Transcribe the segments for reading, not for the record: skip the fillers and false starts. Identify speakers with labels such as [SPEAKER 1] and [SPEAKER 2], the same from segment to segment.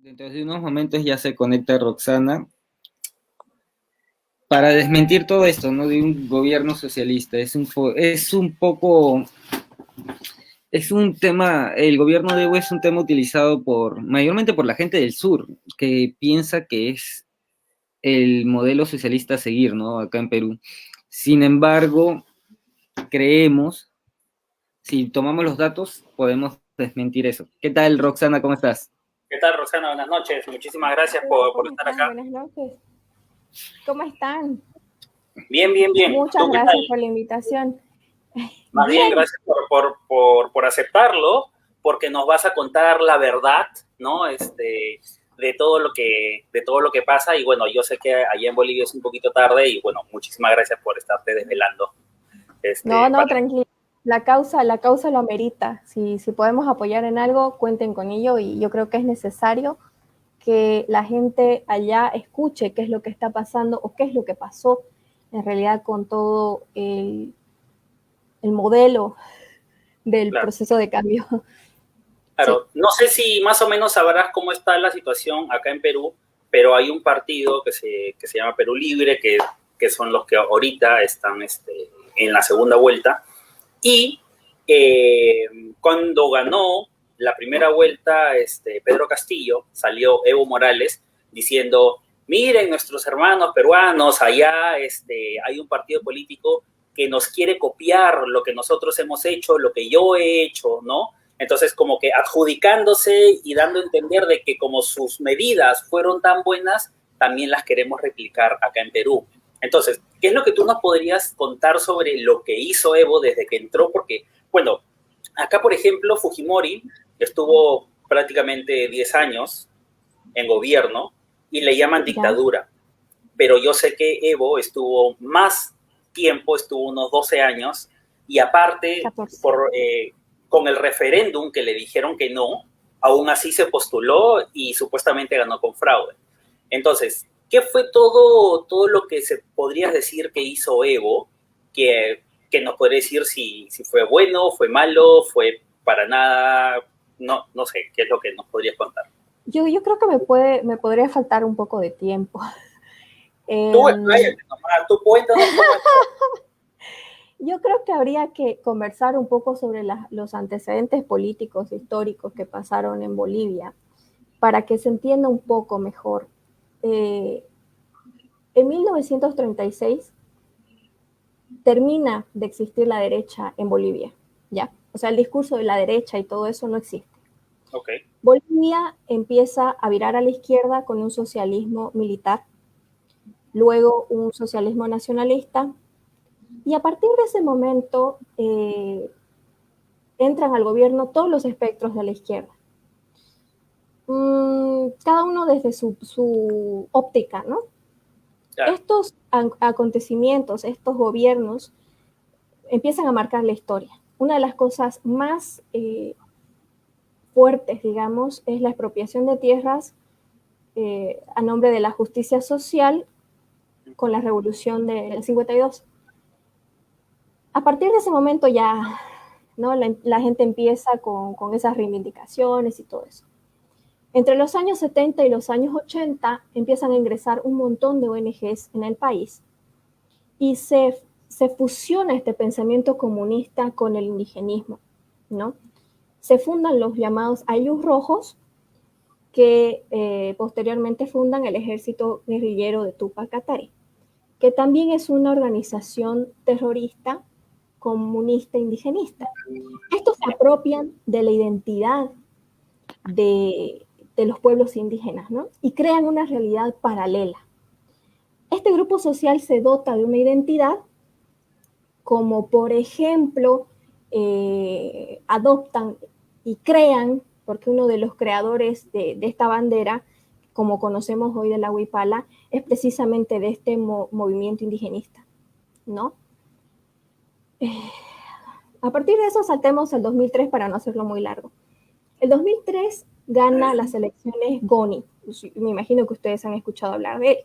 [SPEAKER 1] Dentro de unos momentos ya se conecta Roxana para desmentir todo esto, ¿no? De un gobierno socialista. Es un tema, el gobierno de Evo es un tema utilizado mayormente por la gente del sur, que piensa que es el modelo socialista a seguir, ¿no? Acá en Perú. Sin embargo, creemos, si tomamos los datos, podemos desmentir eso. ¿Qué tal, Roxana? ¿Cómo estás?
[SPEAKER 2] ¿Qué tal, Rosana? Buenas noches. Muchísimas gracias
[SPEAKER 3] Hola,
[SPEAKER 2] por
[SPEAKER 3] ¿cómo
[SPEAKER 2] estar
[SPEAKER 3] están?
[SPEAKER 2] acá.
[SPEAKER 3] Buenas noches. ¿Cómo están?
[SPEAKER 2] Bien, bien, bien.
[SPEAKER 3] Muchas
[SPEAKER 2] ¿Tú qué tal?
[SPEAKER 3] gracias por la invitación.
[SPEAKER 2] Más bien,
[SPEAKER 3] Bien,
[SPEAKER 2] gracias por aceptarlo, porque nos vas a contar la verdad, ¿no? De todo lo que pasa. Y bueno, yo sé que allá en Bolivia es un poquito tarde y bueno, muchísimas gracias por estarte desvelando.
[SPEAKER 3] no,
[SPEAKER 2] Para...
[SPEAKER 3] tranquila. La causa lo amerita. Si podemos apoyar en algo, cuenten con ello y yo creo que es necesario que la gente allá escuche qué es lo que está pasando o qué es lo que pasó en realidad con todo el modelo del
[SPEAKER 2] Claro,
[SPEAKER 3] proceso de cambio. Sí,
[SPEAKER 2] claro. No sé si más o menos sabrás cómo está la situación acá en Perú, pero hay un partido que se llama Perú Libre, que son los que ahorita están en la segunda vuelta. Y eh, cuando ganó la primera vuelta Pedro Castillo, salió Evo Morales diciendo, miren nuestros hermanos peruanos, allá hay un partido político que nos quiere copiar lo que nosotros hemos hecho, lo que yo he hecho, ¿no? Entonces, como que adjudicándose y dando a entender de que como sus medidas fueron tan buenas, también las queremos replicar acá en Perú. Entonces, ¿qué es lo que tú nos podrías contar sobre lo que hizo Evo desde que entró? Porque, bueno, acá, por ejemplo, Fujimori estuvo prácticamente 10 años en gobierno y le llaman
[SPEAKER 3] ya.
[SPEAKER 2] dictadura. Pero yo sé que Evo estuvo más tiempo, estuvo unos 12 años, y aparte,
[SPEAKER 3] 14.
[SPEAKER 2] con el referéndum que le dijeron que no, aún así se postuló y supuestamente ganó con fraude. Entonces, ¿qué fue todo lo que se podría decir que hizo Evo? Que nos podría decir si fue bueno, fue malo, fue para nada, no sé, ¿qué es lo que nos podrías contar?
[SPEAKER 3] Yo creo que me podría faltar un poco de tiempo.
[SPEAKER 2] Tú
[SPEAKER 3] Eh,
[SPEAKER 2] expláyate nomás, tú cuéntanos cómo es.
[SPEAKER 3] Yo creo que habría que conversar un poco sobre los antecedentes políticos históricos que pasaron en Bolivia para que se entienda un poco mejor. Eh, en 1936 termina de existir la derecha en Bolivia, ¿ya? O sea, el discurso de la derecha y todo eso no existe.
[SPEAKER 2] Ok,
[SPEAKER 3] Bolivia empieza a virar a la izquierda con un socialismo militar, luego un socialismo nacionalista, y a partir de ese momento entran al gobierno todos los espectros de la izquierda. Cada uno desde su óptica, ¿no?
[SPEAKER 2] claro.
[SPEAKER 3] Estos acontecimientos, estos gobiernos empiezan a marcar la historia. Una de las cosas más fuertes, digamos, es la expropiación de tierras a nombre de la justicia social con la revolución del 52. A partir de ese momento ya, ¿no? La gente empieza con esas reivindicaciones y todo eso. Entre los años 70 y los años 80 empiezan a ingresar un montón de ONGs en el país y se fusiona este pensamiento comunista con el indigenismo, ¿no? Se fundan los llamados Ayllus Rojos, que posteriormente fundan el ejército guerrillero de Tupac Katari, que también es una organización terrorista comunista indigenista. Estos se apropian de la identidad de los pueblos indígenas, ¿no? Y crean una realidad paralela. Este grupo social se dota de una identidad, como por ejemplo, adoptan y crean, porque uno de los creadores de esta bandera, como conocemos hoy de la Huipala, es precisamente de este movimiento indigenista, ¿no? A partir de eso saltemos al 2003 para no hacerlo muy largo. El 2003 gana las elecciones Goni. Me imagino que ustedes han escuchado hablar de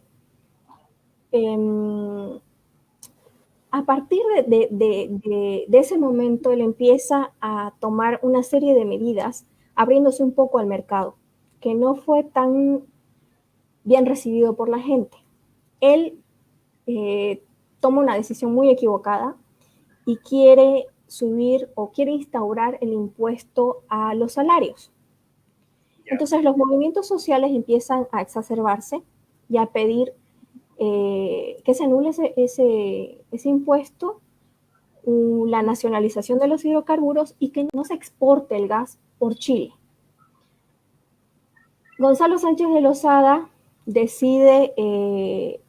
[SPEAKER 3] él. A partir de ese momento, él empieza a tomar una serie de medidas, abriéndose un poco al mercado. que no fue tan bien recibido por la gente. Él toma una decisión muy equivocada y quiere subir o quiere instaurar el impuesto a los salarios. Entonces los movimientos sociales empiezan a exacerbarse y a pedir que se anule ese impuesto, la nacionalización de los hidrocarburos y que no se exporte el gas por Chile. Gonzalo Sánchez de Lozada decide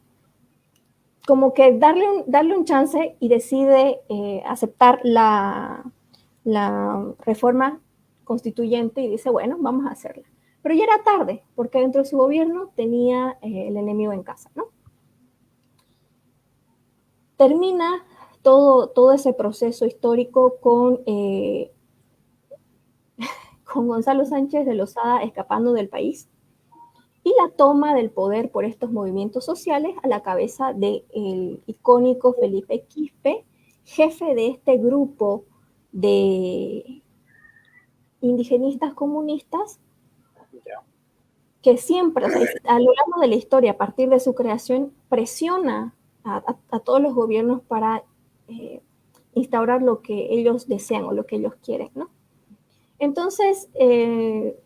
[SPEAKER 3] como que darle un chance y decide aceptar la reforma constituyente y dice, bueno, vamos a hacerla. Pero ya era tarde, porque dentro de su gobierno tenía el enemigo en casa, ¿no? Termina todo ese proceso histórico con Gonzalo Sánchez de Lozada escapando del país y la toma del poder por estos movimientos sociales a la cabeza del icónico Felipe Quispe, jefe de este grupo de indigenistas comunistas que siempre, o sea, a lo largo de la historia, a partir de su creación, presiona a todos los gobiernos para instaurar lo que ellos desean o lo que ellos quieren, ¿no? Entonces,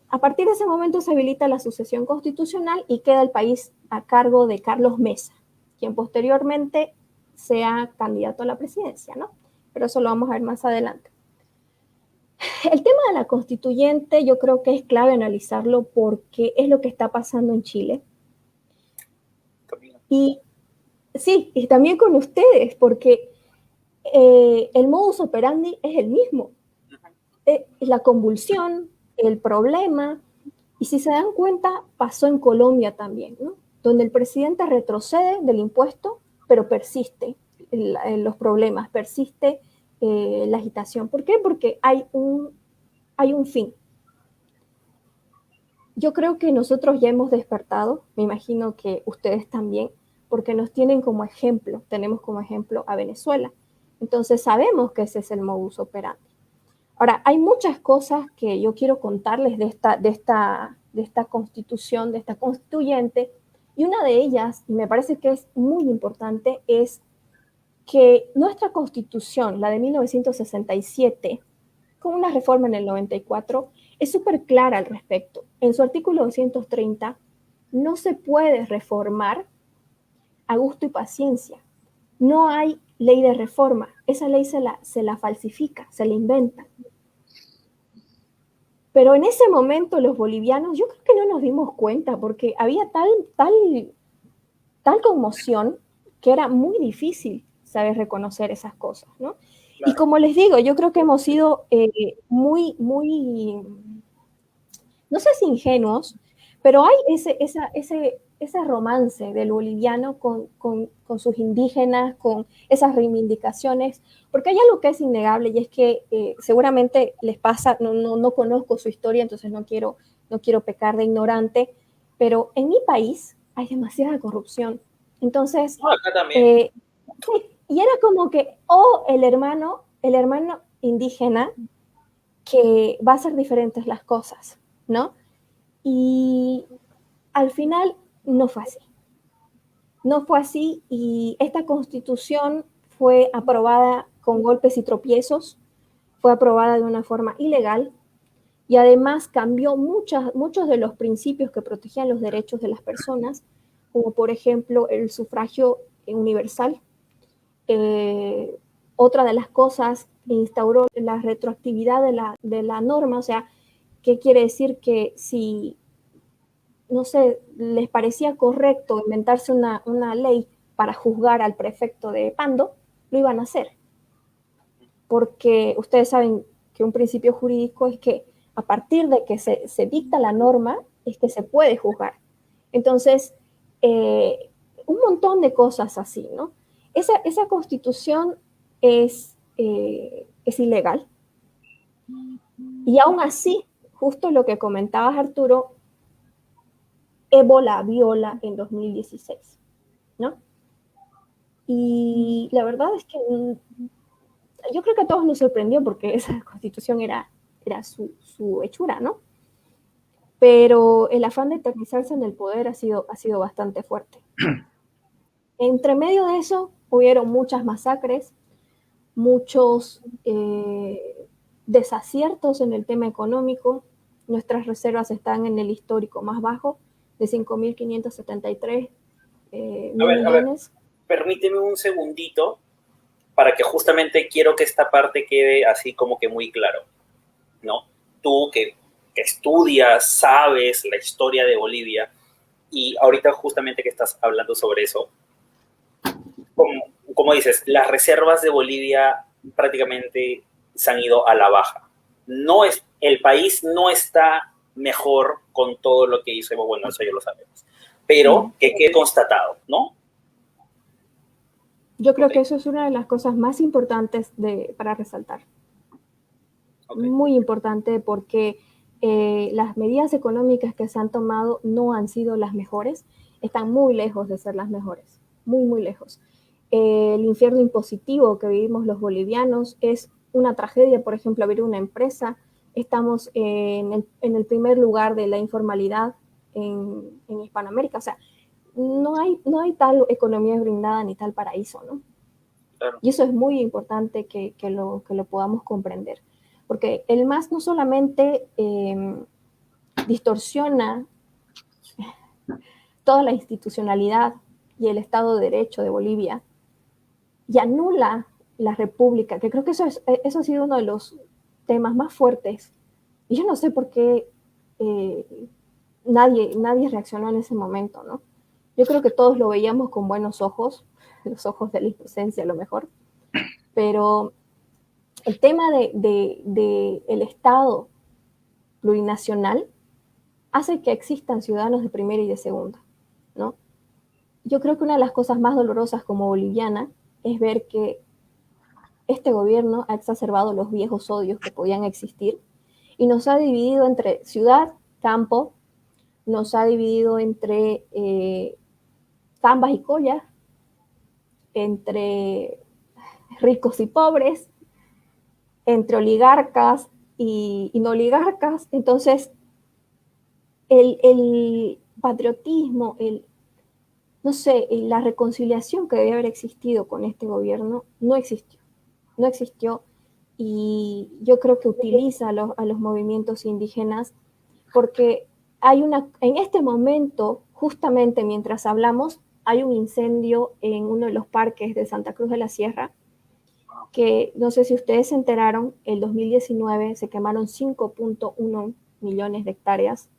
[SPEAKER 3] a partir de ese momento se habilita la sucesión constitucional y queda el país a cargo de Carlos Mesa, quien posteriormente sea candidato a la presidencia, ¿no? Pero eso lo vamos a ver más adelante. El tema de la constituyente yo creo que es clave analizarlo porque es lo que está pasando en Chile. Y sí, y también con ustedes, porque el modus operandi es el mismo. La convulsión, el problema, y si se dan cuenta, pasó en Colombia también, ¿no? Donde el presidente retrocede del impuesto, pero persiste los problemas, persiste la agitación. ¿Por qué? Porque hay un fin. Yo creo que nosotros ya hemos despertado, me imagino que ustedes también, porque nos tienen como ejemplo, tenemos como ejemplo a Venezuela. Entonces sabemos que ese es el modus operandi. Ahora, hay muchas cosas que yo quiero contarles de esta constitución, de esta constituyente, y una de ellas, y me parece que es muy importante, es que nuestra constitución, la de 1967, con una reforma en el 94, es súper clara al respecto. En su artículo 230, no se puede reformar a gusto y paciencia. No hay ley de reforma. Esa ley se la falsifica, se la inventa. Pero en ese momento los bolivianos, yo creo que no nos dimos cuenta porque había tal conmoción que era muy difícil saber reconocer esas cosas, ¿no? Claro. Y como les digo, yo creo que hemos sido muy, no sé si ingenuos, pero hay ese romance del boliviano con sus indígenas, con esas reivindicaciones, porque hay algo que es innegable y es que seguramente les pasa, no conozco su historia, entonces no quiero pecar de ignorante, pero en mi país hay demasiada corrupción. Entonces,
[SPEAKER 2] acá también.
[SPEAKER 3] Y era como que, el hermano indígena que va a hacer diferentes las cosas, ¿no? Y al final no fue así. No fue así y esta constitución fue aprobada con golpes y tropiezos, fue aprobada de una forma ilegal y además cambió muchos de los principios que protegían los derechos de las personas, como por ejemplo el sufragio universal. Otra de las cosas instauró la retroactividad de la norma, o sea, ¿qué quiere decir? Que si, no sé, les parecía correcto inventarse una ley para juzgar al prefecto de Pando, lo iban a hacer. Porque ustedes saben que un principio jurídico es que a partir de que se dicta la norma, es que se puede juzgar. Entonces, un montón de cosas así, ¿no? Esa constitución es ilegal. Y aún así, justo lo que comentabas, Arturo, Evo la viola en 2016, ¿no? Y la verdad es que yo creo que a todos nos sorprendió porque esa constitución era su hechura, ¿no? pero el afán de eternizarse en el poder ha sido bastante fuerte. Entre medio de eso, hubieron muchas masacres, muchos desaciertos en el tema económico. Nuestras reservas están en el histórico más bajo, de 5.573 millones.
[SPEAKER 2] Permíteme un segundito para que justamente quiero que esta parte quede así como que muy claro, ¿no? Tú que estudias, sabes la historia de Bolivia, y ahorita justamente que estás hablando sobre eso, como dices, las reservas de Bolivia prácticamente se han ido a la baja. El país no está mejor con todo lo que hizo, bueno, eso ya lo sabemos, pero que quede constatado, ¿no?
[SPEAKER 3] Yo creo que eso es una de las cosas más importantes para resaltar. Muy importante, porque las medidas económicas que se han tomado no han sido las mejores, están muy lejos de ser las mejores, muy lejos. El infierno impositivo que vivimos los bolivianos es una tragedia. Por ejemplo, abrir una empresa, estamos en el primer lugar de la informalidad en Hispanoamérica. O sea, no hay tal economía brindada ni tal paraíso, ¿no?
[SPEAKER 2] Claro.
[SPEAKER 3] Y eso es muy importante que lo podamos comprender, porque el MAS no solamente distorsiona toda la institucionalidad y el Estado de Derecho de Bolivia y anula la República, que creo que eso ha sido uno de los temas más fuertes. Y yo no sé por qué nadie reaccionó en ese momento, ¿no? Yo creo que todos lo veíamos con buenos ojos, los ojos de la inocencia a lo mejor, pero el tema de el Estado plurinacional hace que existan ciudadanos de primera y de segunda, ¿no? Yo creo que una de las cosas más dolorosas como boliviana es ver que este gobierno ha exacerbado los viejos odios que podían existir y nos ha dividido entre ciudad, campo, nos ha dividido entre zambas y collas, entre ricos y pobres, entre oligarcas y no oligarcas. Entonces, el patriotismo, no sé, la reconciliación que debe haber existido con este gobierno no existió, y yo creo que utiliza a los movimientos indígenas, porque en este momento, justamente mientras hablamos, hay un incendio en uno de los parques de Santa Cruz de la Sierra, que no sé si ustedes se enteraron, el 2019 se quemaron 5.1 millones de hectáreas,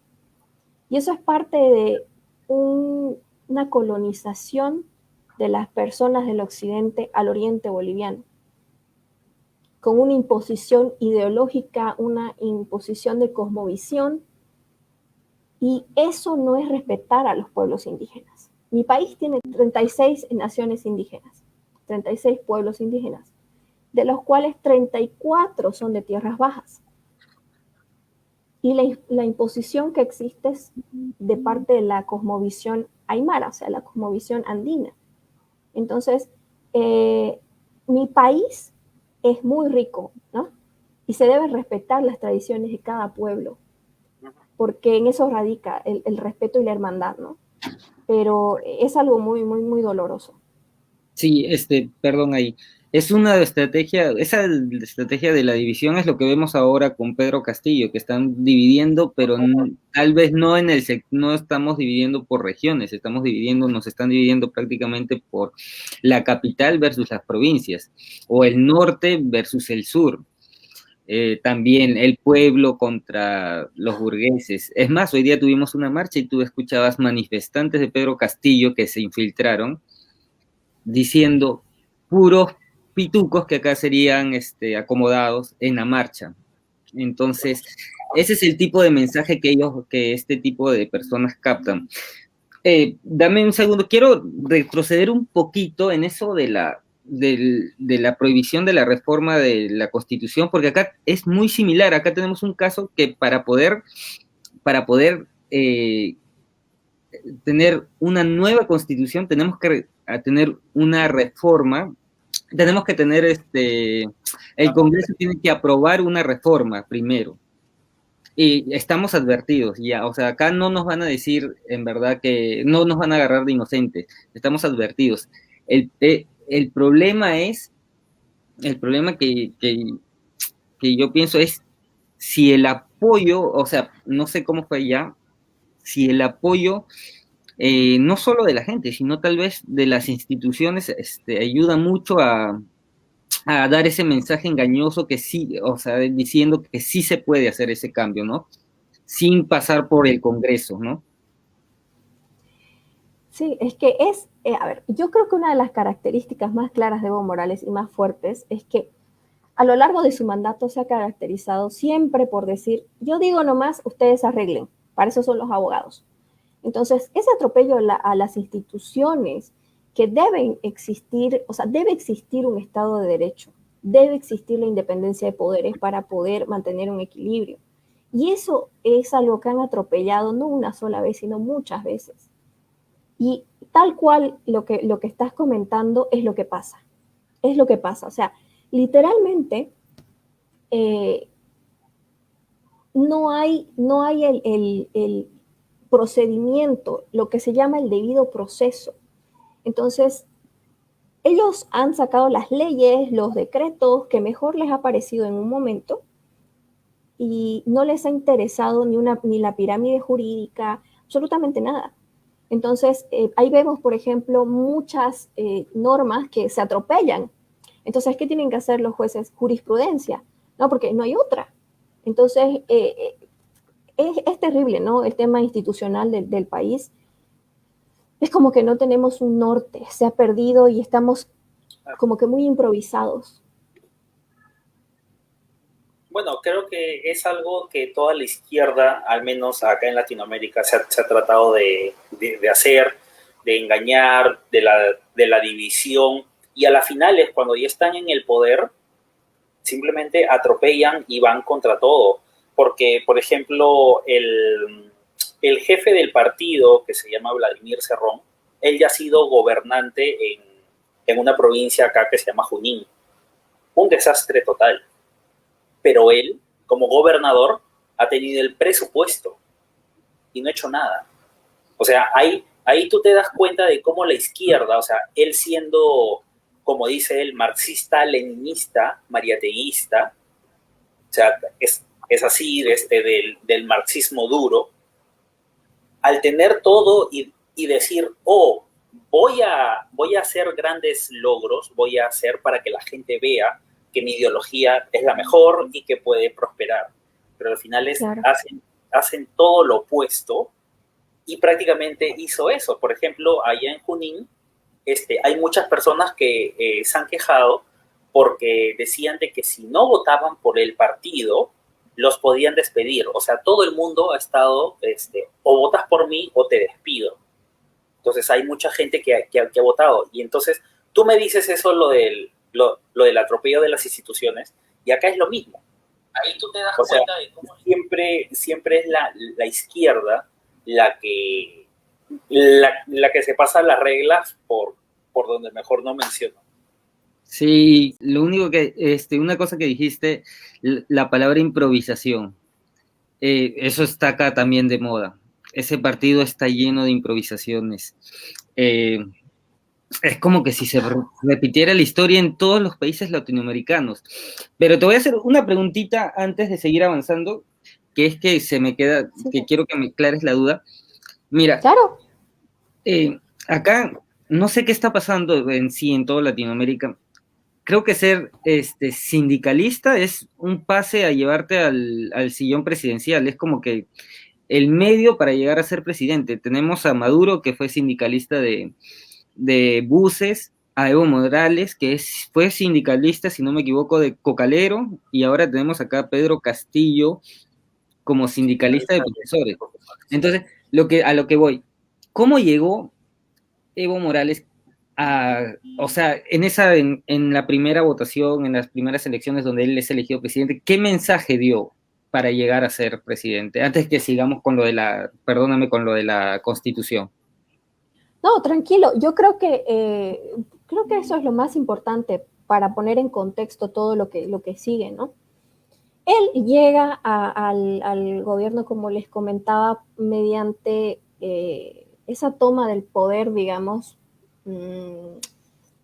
[SPEAKER 3] y eso es parte de una colonización de las personas del occidente al oriente boliviano, con una imposición ideológica, una imposición de cosmovisión, y eso no es respetar a los pueblos indígenas. Mi país tiene 36 naciones indígenas, 36 pueblos indígenas, de los cuales 34 son de tierras bajas. Y la imposición que existe es de parte de la cosmovisión aymara, o sea, la cosmovisión andina. Entonces, mi país es muy rico, ¿no? Y se deben respetar las tradiciones de cada pueblo, porque en eso radica el respeto y la hermandad, ¿no? Pero es algo muy doloroso.
[SPEAKER 1] Sí, perdón ahí. Es una estrategia, esa estrategia de la división es lo que vemos ahora con Pedro Castillo, que están dividiendo, pero tal vez no estamos dividiendo por regiones, nos están dividiendo prácticamente por la capital versus las provincias, o el norte versus el sur. También el pueblo contra los burgueses. Es más, hoy día tuvimos una marcha y tú escuchabas manifestantes de Pedro Castillo que se infiltraron diciendo puros pitucos que acá serían acomodados en la marcha. Entonces, ese es el tipo de mensaje que este tipo de personas captan. Dame un segundo, quiero retroceder un poquito en eso de la prohibición de la reforma de la Constitución, porque acá es muy similar. Acá tenemos un caso que para poder tener una nueva Constitución tenemos que tener una reforma, tenemos que tener el Congreso tiene que aprobar una reforma primero. Y estamos advertidos, ya, o sea, acá no nos van a decir en verdad que no nos van a agarrar de inocentes, estamos advertidos. El problema es, el problema que yo pienso es si el apoyo, o sea, no sé cómo fue ya, si el apoyo no solo de la gente, sino tal vez de las instituciones, ayuda mucho a dar ese mensaje engañoso que sí, o sea, diciendo que sí se puede hacer ese cambio, ¿no? Sin pasar por el Congreso, ¿no?
[SPEAKER 3] Sí, es que a ver, yo creo que una de las características más claras de Evo Morales y más fuertes es que a lo largo de su mandato se ha caracterizado siempre por decir, yo digo nomás, ustedes arreglen, para eso son los abogados. Entonces, ese atropello a las instituciones que deben existir, o sea, debe existir un Estado de Derecho, debe existir la independencia de poderes para poder mantener un equilibrio. Y eso es algo que han atropellado no una sola vez, sino muchas veces. Y tal cual lo que estás comentando es lo que pasa. Es lo que pasa. O sea, literalmente eh, no hay el procedimiento, lo que se llama el debido proceso. Entonces, ellos han sacado las leyes, los decretos que mejor les ha parecido en un momento y no les ha interesado ni la pirámide jurídica, absolutamente nada. Entonces, ahí vemos, por ejemplo, muchas normas que se atropellan. Entonces, ¿qué tienen que hacer los jueces? Jurisprudencia, ¿no? Porque no hay otra. Entonces, es terrible, ¿no? El tema institucional del país. Es como que no tenemos un norte, se ha perdido y estamos como que muy improvisados.
[SPEAKER 2] Bueno, creo que es algo que toda la izquierda, al menos acá en Latinoamérica, se ha tratado de hacer, de engañar, de la división, y a la final es cuando ya están en el poder, simplemente atropellan y van contra todo. Porque, por ejemplo, el jefe del partido, que se llama Vladimir Cerrón, él ya ha sido gobernante en una provincia acá que se llama Junín. Un desastre total. Pero él, como gobernador, ha tenido el presupuesto y no ha hecho nada. O sea, ahí tú te das cuenta de cómo la izquierda, o sea, él siendo, como dice él, marxista, leninista, mariateísta, o sea, es así del marxismo duro, al tener todo y decir, oh, voy a hacer grandes logros, voy a hacer para que la gente vea que mi ideología es la mejor y que puede prosperar. Pero al final
[SPEAKER 3] Claro.
[SPEAKER 2] hacen todo lo opuesto y prácticamente hizo eso. Por ejemplo, allá en Junín hay muchas personas que se han quejado porque decían de que si no votaban por el partido, los podían despedir. O sea, todo el mundo ha estado, o votas por mí o te despido. Entonces hay mucha gente que ha votado. Y entonces tú me dices eso, lo del atropello de las instituciones, y acá es lo mismo. Ahí tú te das cuenta de cómo siempre es la izquierda la que se pasa las reglas por donde mejor no menciono.
[SPEAKER 1] Sí, lo único que, una cosa que dijiste, la palabra improvisación, eso está acá también de moda. Ese partido está lleno de improvisaciones. Eh, es como que si se repitiera la historia en todos los países latinoamericanos. Pero te voy a hacer una preguntita antes de seguir avanzando, que es que se me queda,
[SPEAKER 3] Sí,
[SPEAKER 1] que quiero que me aclares la duda. Mira,
[SPEAKER 3] claro.
[SPEAKER 1] acá no sé qué está pasando en sí en toda Latinoamérica. Creo que ser sindicalista es un pase a llevarte al sillón presidencial. Es como que el medio para llegar a ser presidente. Tenemos a Maduro, que fue sindicalista de buses, a Evo Morales, que fue sindicalista, si no me equivoco, de cocalero, y ahora tenemos acá a Pedro Castillo como sindicalista de profesores. Entonces, a lo que voy, ¿cómo llegó Evo Morales o sea, en la primera votación, en las primeras elecciones donde él es elegido presidente, qué mensaje dio para llegar a ser presidente? Antes que sigamos con perdóname, con lo de la Constitución.
[SPEAKER 3] No, tranquilo. Yo creo que eso es lo más importante para poner en contexto todo lo que sigue, ¿no? Él llega al gobierno, como les comentaba, mediante esa toma del poder, digamos, de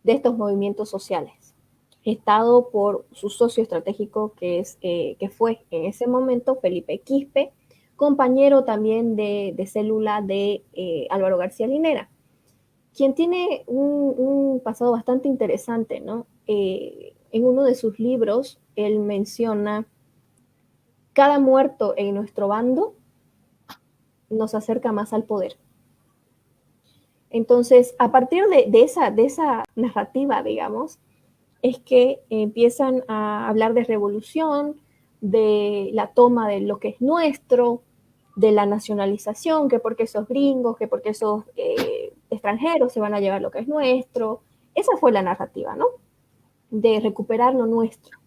[SPEAKER 3] estos movimientos sociales, gestado por su socio estratégico, que fue en ese momento Felipe Quispe, compañero también de célula de Álvaro García Linera, quien tiene un pasado bastante interesante, ¿no? En uno de sus libros, él menciona: cada muerto en nuestro bando nos acerca más al poder. Entonces, a partir de esa narrativa, digamos, es que empiezan a hablar de revolución, de la toma de lo que es nuestro, de la nacionalización, que porque esos gringos, que porque esos extranjeros se van a llevar lo que es nuestro. Esa fue la narrativa, ¿no? De recuperar lo nuestro,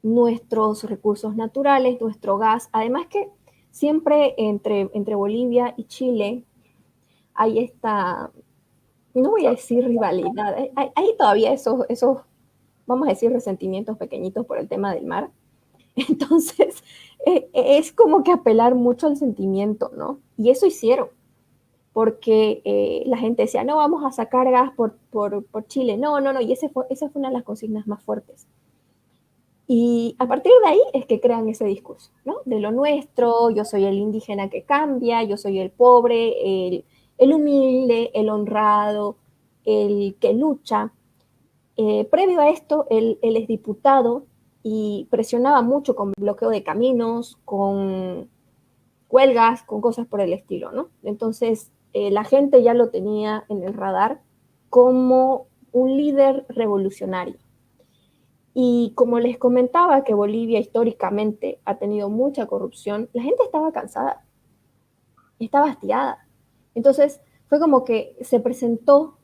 [SPEAKER 3] nuestros recursos naturales, nuestro gas. Además que siempre entre Bolivia y Chile hay esta, no voy a decir rivalidad, hay todavía esos, vamos a decir, resentimientos pequeñitos por el tema del mar. Entonces, es como que apelar mucho al sentimiento, ¿no? Y eso hicieron, porque la gente decía: no, vamos a sacar gas por Chile. No, no, no, y esa fue una de las consignas más fuertes. Y a partir de ahí es que crean ese discurso, ¿no? De lo nuestro, yo soy el indígena que cambia, yo soy el pobre, el humilde, el honrado, el que lucha. Previo a esto, él es diputado y presionaba mucho con bloqueo de caminos, con huelgas, con cosas por el estilo, ¿no? Entonces, la gente ya lo tenía en el radar como un líder revolucionario. Y como les comentaba que Bolivia históricamente ha tenido mucha corrupción, la gente estaba cansada, estaba hastiada. Entonces fue como que se presentó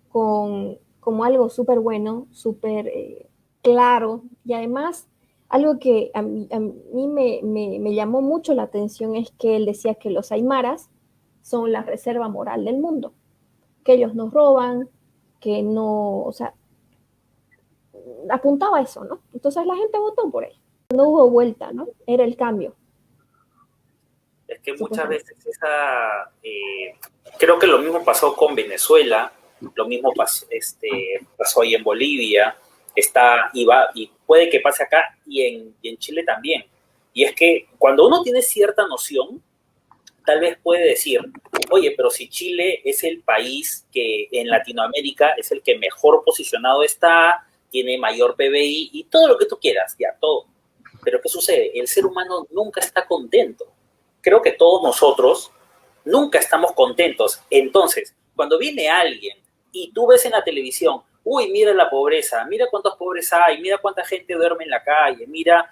[SPEAKER 3] como algo súper bueno, súper claro, y además algo que a mí me llamó mucho la atención es que él decía que los aymaras son la reserva moral del mundo, que ellos nos roban, que no, o sea, apuntaba a eso, ¿no? Entonces la gente votó por él. No hubo vuelta, ¿no? Era el cambio.
[SPEAKER 2] Es que muchas veces creo que lo mismo pasó con Venezuela, lo mismo pasó ahí en Bolivia, y puede que pase acá y en Chile también. Y es que cuando uno tiene cierta noción, tal vez puede decir: oye, pero si Chile es el país que en Latinoamérica es el que mejor posicionado está, tiene mayor PBI y todo lo que tú quieras, ya, todo. Pero ¿qué sucede? El ser humano nunca está contento. Creo que todos nosotros nunca estamos contentos. Entonces, cuando viene alguien y tú ves en la televisión: uy, mira la pobreza, mira cuántos pobres hay, mira cuánta gente duerme en la calle, mira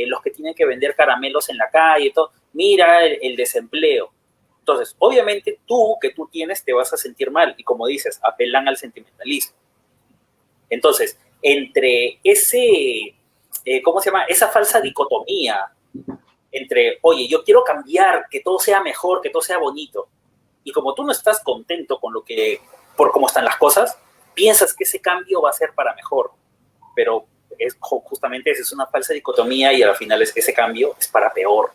[SPEAKER 2] los que tienen que vender caramelos en la calle, todo, mira el desempleo. Entonces, obviamente que tú tienes, te vas a sentir mal. Y como dices, apelan al sentimentalismo. Entonces, entre ¿cómo se llama? Esa falsa dicotomía entre, oye, yo quiero cambiar, que todo sea mejor, que todo sea bonito, y como tú no estás contento por cómo están las cosas, piensas que ese cambio va a ser para mejor, pero justamente esa es una falsa dicotomía y al final ese cambio es para peor.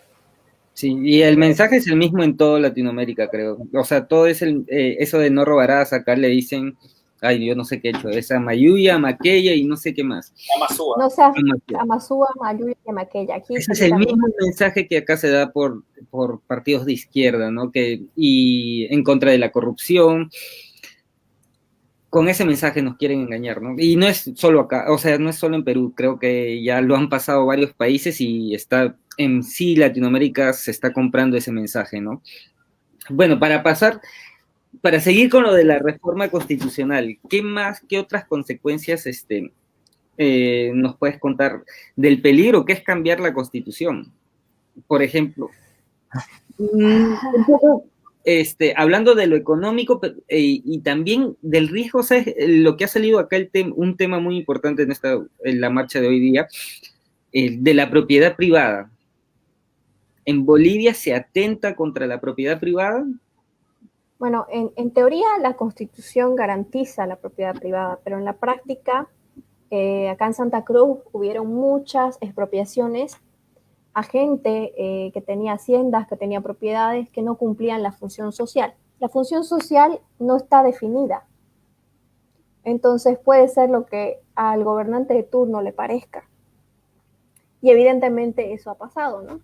[SPEAKER 1] Sí, y el mensaje es el mismo en toda Latinoamérica, creo. O sea, todo es eso de no robarás, acá le dicen, ay, yo no sé qué he hecho, esa Mayuya, Maquella y no sé qué más.
[SPEAKER 2] Amazúa.
[SPEAKER 3] No sé, Amazúa, Mayuya y Maquella.
[SPEAKER 1] Ese es el mismo mensaje que acá se da por partidos de izquierda, ¿no? Y en contra de la corrupción. Con ese mensaje nos quieren engañar, ¿no? Y no es solo acá, o sea, no es solo en Perú, creo que ya lo han pasado varios países y está en sí Latinoamérica se está comprando ese mensaje, ¿no? Bueno, para seguir con lo de la reforma constitucional, ¿qué otras consecuencias nos puedes contar del peligro que es cambiar la constitución? Por ejemplo, un poco hablando de lo económico y también del riesgo, ¿sabes? Lo que ha salido acá, un tema muy importante en la marcha de hoy día, de la propiedad privada. ¿En Bolivia se atenta contra la propiedad privada?
[SPEAKER 3] Bueno, en teoría la Constitución garantiza la propiedad privada, pero en la práctica, acá en Santa Cruz hubieron muchas expropiaciones a gente que tenía haciendas, que tenía propiedades, que no cumplían la función social. La función social no está definida. Entonces puede ser lo que al gobernante de turno le parezca. Y evidentemente eso ha pasado, ¿no?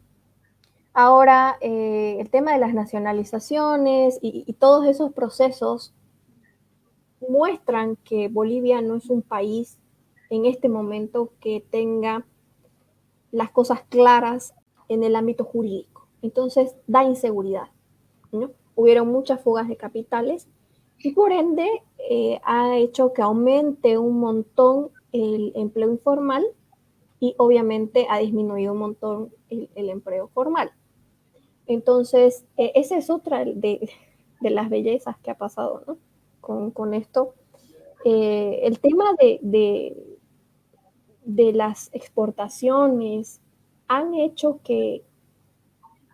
[SPEAKER 3] Ahora, el tema de las nacionalizaciones y todos esos procesos muestran que Bolivia no es un país en este momento que tenga las cosas claras en el ámbito jurídico. Entonces, da inseguridad, ¿no? Hubieron muchas fugas de capitales y por ende ha hecho que aumente un montón el empleo informal y obviamente ha disminuido un montón el empleo formal. Entonces, esa es otra de las bellezas que ha pasado, ¿no? Con esto. El tema de las exportaciones han hecho que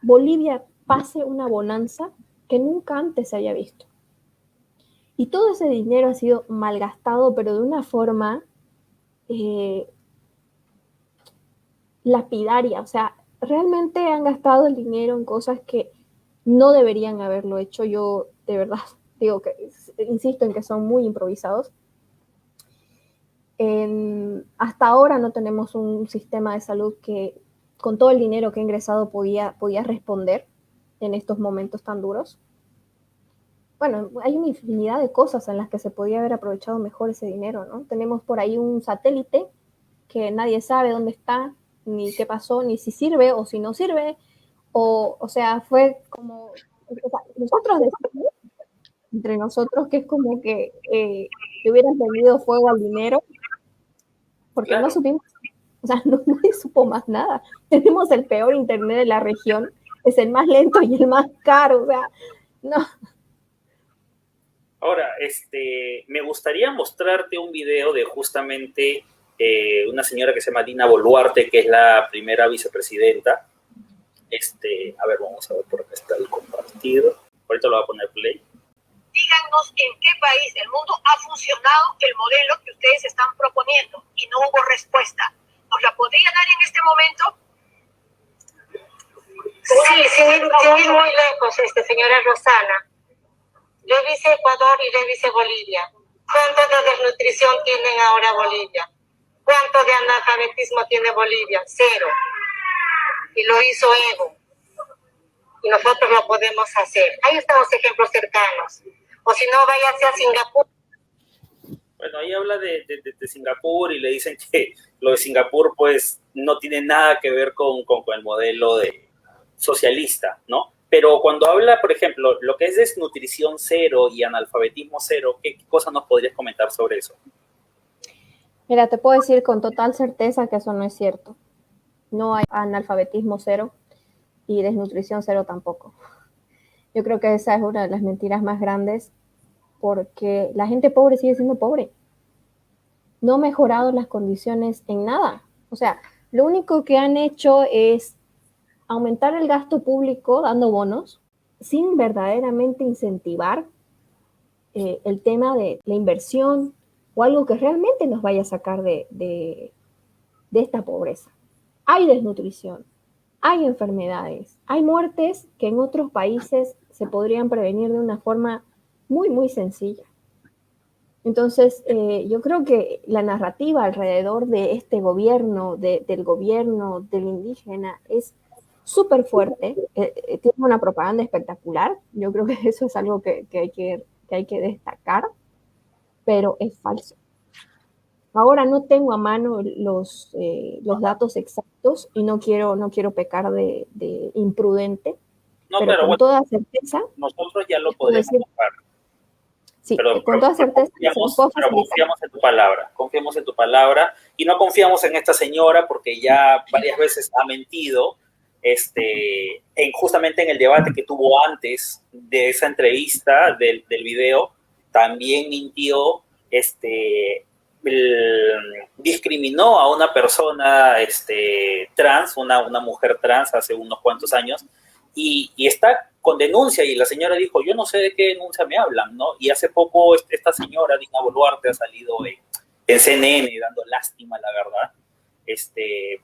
[SPEAKER 3] Bolivia pase una bonanza que nunca antes se haya visto. Y todo ese dinero ha sido malgastado, pero de una forma lapidaria. O sea, realmente han gastado el dinero en cosas que no deberían haberlo hecho. Yo de verdad digo que, insisto en que son muy improvisados. Hasta ahora no tenemos un sistema de salud que con todo el dinero que ha ingresado podía responder en estos momentos tan duros. Bueno, hay una infinidad de cosas en las que se podía haber aprovechado mejor ese dinero, ¿no? Tenemos por ahí un satélite que nadie sabe dónde está, ni qué pasó, ni si sirve o si no sirve, o sea, fue como, o sea, nosotros decimos, entre nosotros, que es como que le hubieran prendido fuego al dinero, porque
[SPEAKER 2] Claro.
[SPEAKER 3] no supimos, o sea, nadie supo más nada. Tenemos el peor internet de la región, es el más lento y el más caro, o sea, no.
[SPEAKER 2] Ahora, me gustaría mostrarte un video de justamente una señora que se llama Dina Boluarte, que es la primera vicepresidenta. A ver, vamos a ver por acá está el compartido. Ahorita lo voy a poner play.
[SPEAKER 4] Díganos en qué país del mundo ha funcionado el modelo que ustedes están proponiendo y no hubo respuesta. ¿Nos la podría dar en este momento?
[SPEAKER 5] Sí, sin ir muy lejos, señora Rosana. Revise Ecuador y revise Bolivia. ¿Cuánto de desnutrición tienen ahora Bolivia? ¿Cuánto de analfabetismo tiene Bolivia? 0. Y lo hizo Evo. Y nosotros lo podemos hacer. Ahí están los ejemplos cercanos. O si no, váyase a Singapur.
[SPEAKER 2] Bueno, ahí habla de Singapur y le dicen que lo de Singapur pues no tiene nada que ver con el modelo socialista, ¿no? Pero cuando habla, por ejemplo, lo que es desnutrición 0 y analfabetismo 0, ¿qué cosa nos podrías comentar sobre eso?
[SPEAKER 3] Mira, te puedo decir con total certeza que eso no es cierto. No hay analfabetismo 0 y desnutrición 0 tampoco. Yo creo que esa es una de las mentiras más grandes, porque la gente pobre sigue siendo pobre. No ha mejorado las condiciones en nada. O sea, lo único que han hecho es aumentar el gasto público dando bonos sin verdaderamente incentivar el tema de la inversión o algo que realmente nos vaya a sacar de esta pobreza. Hay desnutrición, hay enfermedades, hay muertes que en otros países se podrían prevenir de una forma muy, muy sencilla. Entonces, yo creo que la narrativa alrededor de este gobierno, del gobierno del indígena, es súper fuerte. Tiene una propaganda espectacular. Yo creo que eso es algo que hay que destacar, pero es falso. Ahora no tengo a mano los datos exactos y no quiero pecar de imprudente,
[SPEAKER 2] No,
[SPEAKER 3] pero con
[SPEAKER 2] bueno,
[SPEAKER 3] toda certeza.
[SPEAKER 2] nosotros ya lo podemos buscar.
[SPEAKER 3] Sí, con toda certeza.
[SPEAKER 2] Confiamos en tu palabra, confiamos en tu palabra y no confiamos en esta señora porque ya varias veces ha mentido, justamente en el debate que tuvo antes de esa entrevista del video, también mintió, discriminó a una persona trans, una mujer trans hace unos cuantos años, y está con denuncia, y la señora dijo, yo no sé de qué denuncia me hablan, ¿no? Y hace poco esta señora, Dina Boluarte, ha salido en CNN dando lástima, la verdad,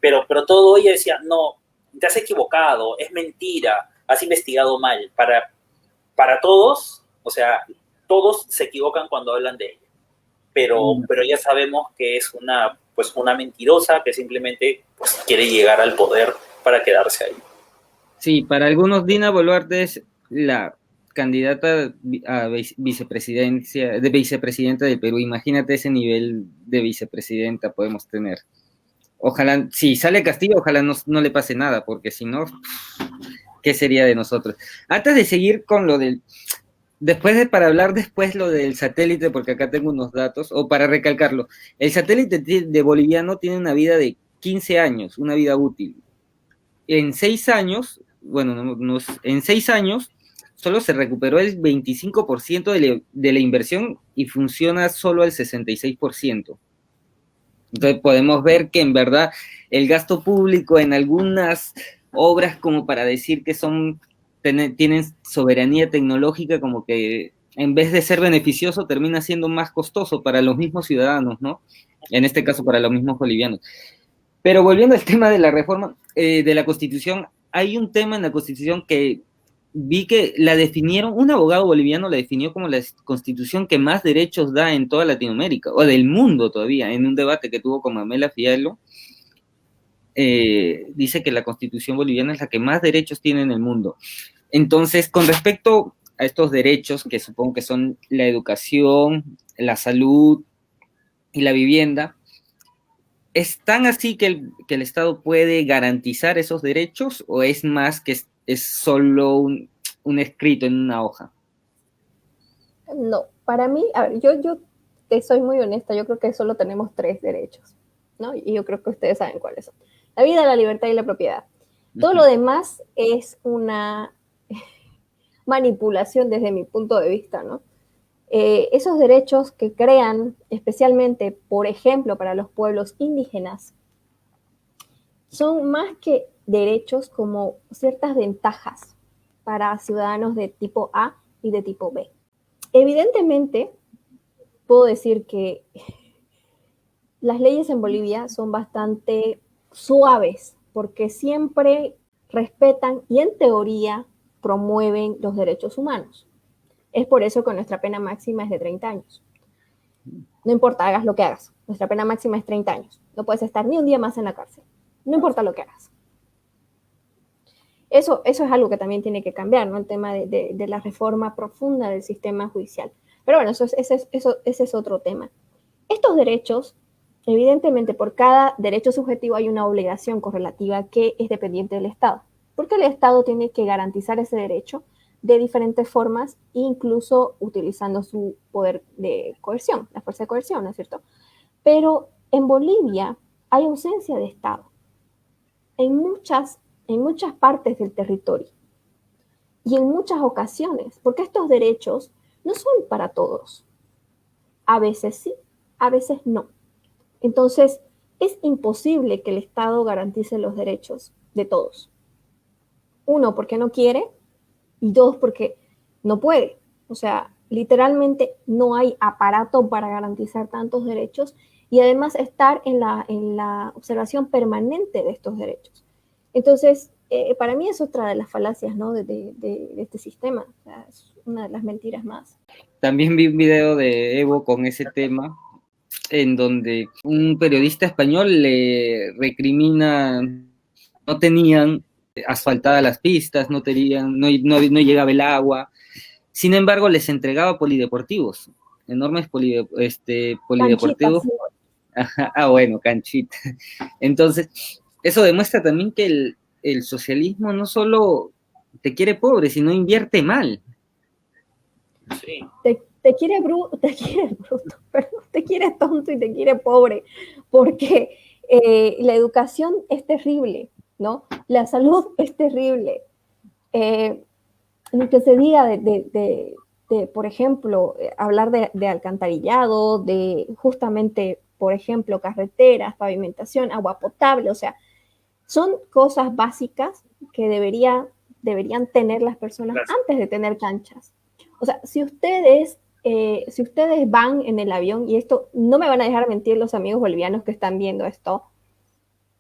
[SPEAKER 2] pero todo ella decía, no te has equivocado, es mentira, has investigado mal. Para todos, o sea, todos se equivocan cuando hablan de ella, pero ya sabemos que es una mentirosa que simplemente pues, quiere llegar al poder para quedarse ahí.
[SPEAKER 1] Sí, para algunos Dina Boluarte es la candidata a vicepresidencia, de vicepresidenta del Perú. Imagínate ese nivel de vicepresidenta podemos tener. Ojalá, si sale Castillo, ojalá no le pase nada, porque si no, ¿qué sería de nosotros? Antes de seguir con lo del, para hablar después lo del satélite, porque acá tengo unos datos, o para recalcarlo, el satélite de boliviano tiene una vida de 15 años, una vida útil. En 6 años, bueno, en 6 años, solo se recuperó el 25% de la inversión y funciona solo al 66%. Entonces podemos ver que en verdad el gasto público en algunas obras como para decir que tienen soberanía tecnológica, como que en vez de ser beneficioso termina siendo más costoso para los mismos ciudadanos, ¿no? En este caso para los mismos bolivianos. Pero volviendo al tema de la reforma de la Constitución, hay un tema en la Constitución que vi que la definieron, un abogado boliviano la definió como la Constitución que más derechos da en toda Latinoamérica, o del mundo todavía, en un debate que tuvo con Mamela Fiallo, dice que la Constitución boliviana es la que más derechos tiene en el mundo. Entonces, con respecto a estos derechos, que supongo que son la educación, la salud y la vivienda, ¿es tan así que el Estado puede garantizar esos derechos o es más que es solo un escrito en una hoja?
[SPEAKER 3] No, para mí, a ver, yo te soy muy honesta, yo creo que solo tenemos 3 derechos, ¿no? Y yo creo que ustedes saben cuáles son. La vida, la libertad y la propiedad. Todo lo demás es una manipulación desde mi punto de vista, ¿no? Esos derechos que crean especialmente, por ejemplo, para los pueblos indígenas, son más que derechos como ciertas ventajas para ciudadanos de tipo A y de tipo B. Evidentemente, puedo decir que las leyes en Bolivia son bastante suaves porque siempre respetan y en teoría promueven los derechos humanos. Es por eso que nuestra pena máxima es de 30 años. No importa, hagas lo que hagas. Nuestra pena máxima es 30 años. No puedes estar ni un día más en la cárcel. No importa lo que hagas. Eso es algo que también tiene que cambiar, ¿no? El tema de la reforma profunda del sistema judicial. Pero bueno, ese es otro tema. Estos derechos, evidentemente, por cada derecho subjetivo hay una obligación correlativa que es dependiente del Estado. Porque el Estado tiene que garantizar ese derecho de diferentes formas, incluso utilizando su poder de coerción, la fuerza de coerción, ¿no es cierto? Pero en Bolivia hay ausencia de Estado en muchas partes del territorio y en muchas ocasiones, porque estos derechos no son para todos. A veces sí, a veces no. Entonces, es imposible que el Estado garantice los derechos de todos. 1, porque no quiere, y 2, porque no puede. O sea, literalmente no hay aparato para garantizar tantos derechos y además estar en la observación permanente de estos derechos. Entonces, para mí es otra de las falacias, ¿no? de este sistema. O sea, es una de las mentiras más.
[SPEAKER 1] También vi un video de Evo con ese tema, en donde un periodista español le recrimina, no tenían asfaltadas las pistas, no llegaba el agua, sin embargo les entregaba polideportivos, enormes polideportivos. Bueno, canchita. Entonces, eso demuestra también que el socialismo no solo te quiere pobre, sino invierte mal.
[SPEAKER 2] Sí.
[SPEAKER 3] Te quiere bruto, perdón, te quiere tonto y te quiere pobre, porque la educación es terrible, ¿no? La salud es terrible. Ni que se diga de por ejemplo, hablar de alcantarillado, de justamente, por ejemplo, carreteras, pavimentación, agua potable, o sea, son cosas básicas que deberían tener las personas antes de tener canchas. O sea, si ustedes van en el avión, y esto no me van a dejar mentir los amigos bolivianos que están viendo esto,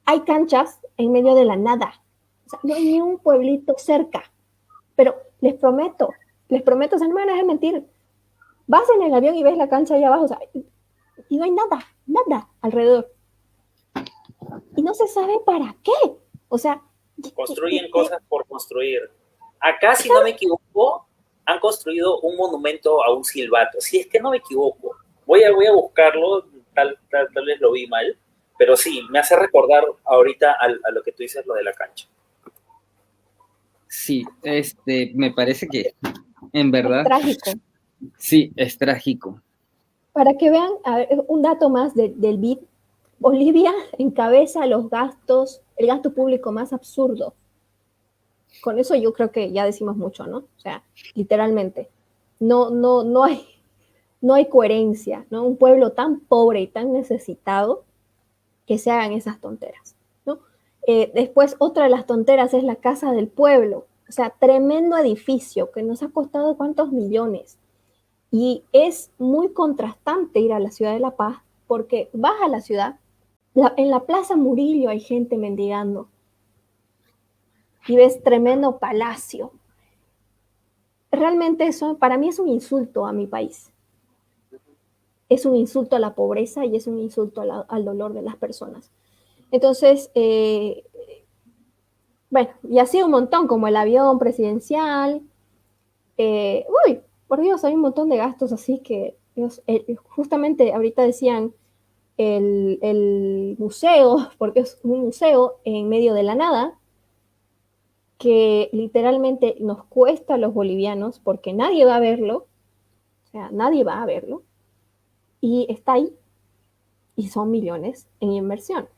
[SPEAKER 3] hay canchas en medio de la nada. O sea, no hay ni un pueblito cerca. Pero les prometo, o sea, no me van a dejar mentir. Vas en el avión y ves la cancha ahí abajo, o sea, y no hay nada alrededor. Y no se sabe para qué. O sea,
[SPEAKER 2] Construyen cosas por construir. Acá, si no me equivoco, han construido un monumento a un silbato. Si es que no me equivoco. Voy a buscarlo, tal vez lo vi mal, pero sí, me hace recordar ahorita a lo que tú dices, lo de la cancha.
[SPEAKER 1] Sí, me parece que en verdad,
[SPEAKER 3] es trágico.
[SPEAKER 1] sí, es trágico.
[SPEAKER 3] Para que vean, a ver, un dato más del BID, Bolivia encabeza el gasto público más absurdo. Con eso yo creo que ya decimos mucho, ¿no? O sea, literalmente, no hay coherencia, ¿no? Un pueblo tan pobre y tan necesitado que se hagan esas tonteras, ¿no? Después, otra de las tonteras es la Casa del Pueblo, o sea, tremendo edificio que nos ha costado cuántos millones. Y es muy contrastante ir a la ciudad de La Paz porque vas a la ciudad, en la Plaza Murillo hay gente mendigando y ves tremendo palacio. Realmente eso para mí es un insulto a mi país. Es un insulto a la pobreza y es un insulto al dolor de las personas. Entonces, bueno, y así un montón, como el avión presidencial. Por Dios, hay un montón de gastos así que, Dios, justamente ahorita decían el museo, porque es un museo en medio de la nada, que literalmente nos cuesta a los bolivianos, porque nadie va a verlo, o sea, nadie va a verlo, y está ahí, y son millones en inversión.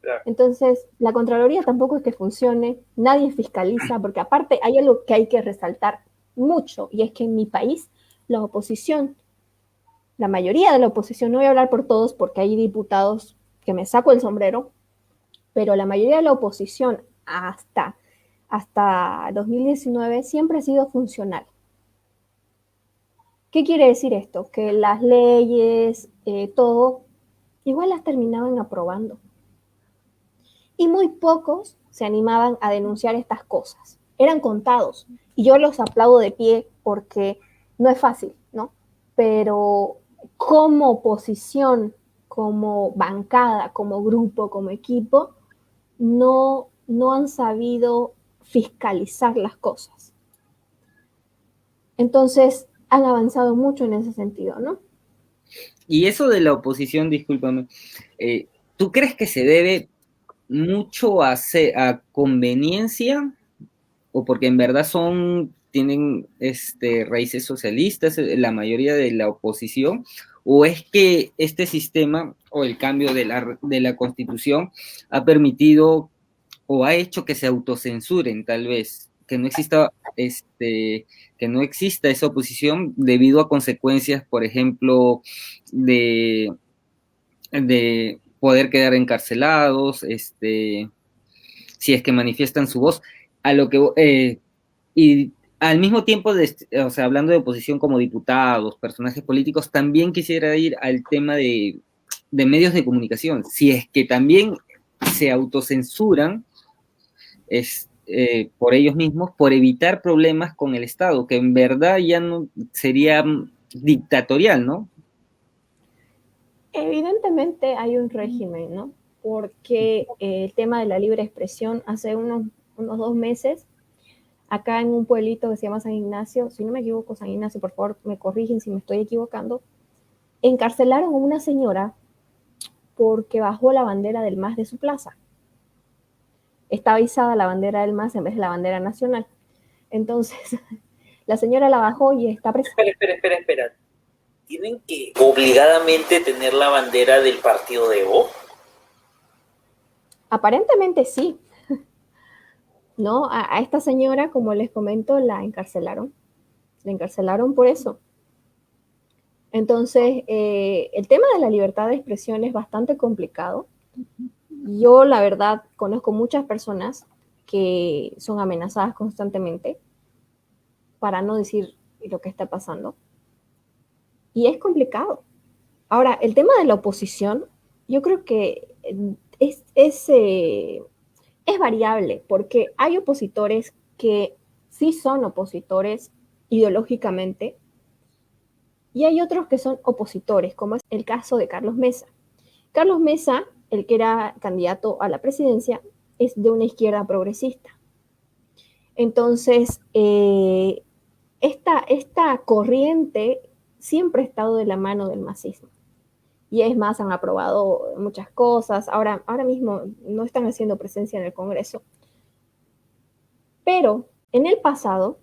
[SPEAKER 3] Claro. Entonces, la Contraloría tampoco es que funcione, nadie fiscaliza, porque aparte hay algo que hay que resaltar mucho, y es que en mi país la oposición, la mayoría de la oposición, no voy a hablar por todos porque hay diputados que me saco el sombrero, pero la mayoría de la oposición hasta 2019 siempre ha sido funcional. ¿Qué quiere decir esto? Que las leyes, todo, igual las terminaban aprobando. Y muy pocos se animaban a denunciar estas cosas. Eran contados. Y yo los aplaudo de pie porque no es fácil, ¿no? Pero como oposición, como bancada, como grupo, como equipo, no han sabido fiscalizar las cosas. Entonces, han avanzado mucho en ese sentido, ¿no?
[SPEAKER 1] Y eso de la oposición, discúlpame, ¿tú crees que se debe mucho a conveniencia o porque en verdad tienen raíces socialistas, la mayoría de la oposición, o es que este sistema o el cambio de la Constitución ha permitido o ha hecho que se autocensuren, tal vez, que no exista esa oposición debido a consecuencias, por ejemplo, de poder quedar encarcelados, si es que manifiestan su voz, a lo que y al mismo tiempo, o sea, hablando de oposición como diputados, personajes políticos, también quisiera ir al tema de medios de comunicación. Si es que también se autocensuran por ellos mismos, por evitar problemas con el Estado, que en verdad ya no sería dictatorial, ¿no?
[SPEAKER 3] Evidentemente hay un régimen, ¿no? Porque el tema de la libre expresión hace unos 2 meses, acá en un pueblito que se llama San Ignacio, si no me equivoco, San Ignacio, por favor, me corrigen si me estoy equivocando, encarcelaron a una señora porque bajó la bandera del MAS de su plaza. Estaba izada la bandera del MAS en vez de la bandera nacional. Entonces, la señora la bajó y está presa.
[SPEAKER 2] Espera. ¿Tienen que obligadamente tener la bandera del partido de Evo?
[SPEAKER 3] Aparentemente sí. ¿No? A esta señora, como les comento, la encarcelaron. La encarcelaron por eso. Entonces, el tema de la libertad de expresión es bastante complicado. Yo, la verdad, conozco muchas personas que son amenazadas constantemente, para no decir lo que está pasando. Y es complicado. Ahora, el tema de la oposición, yo creo que es variable, porque hay opositores que sí son opositores ideológicamente y hay otros que son opositores, como es el caso de Carlos Mesa. Carlos Mesa, el que era candidato a la presidencia, es de una izquierda progresista. Entonces, esta corriente siempre ha estado de la mano del masismo. Y es más, han aprobado muchas cosas. Ahora mismo no están haciendo presencia en el Congreso. Pero en el pasado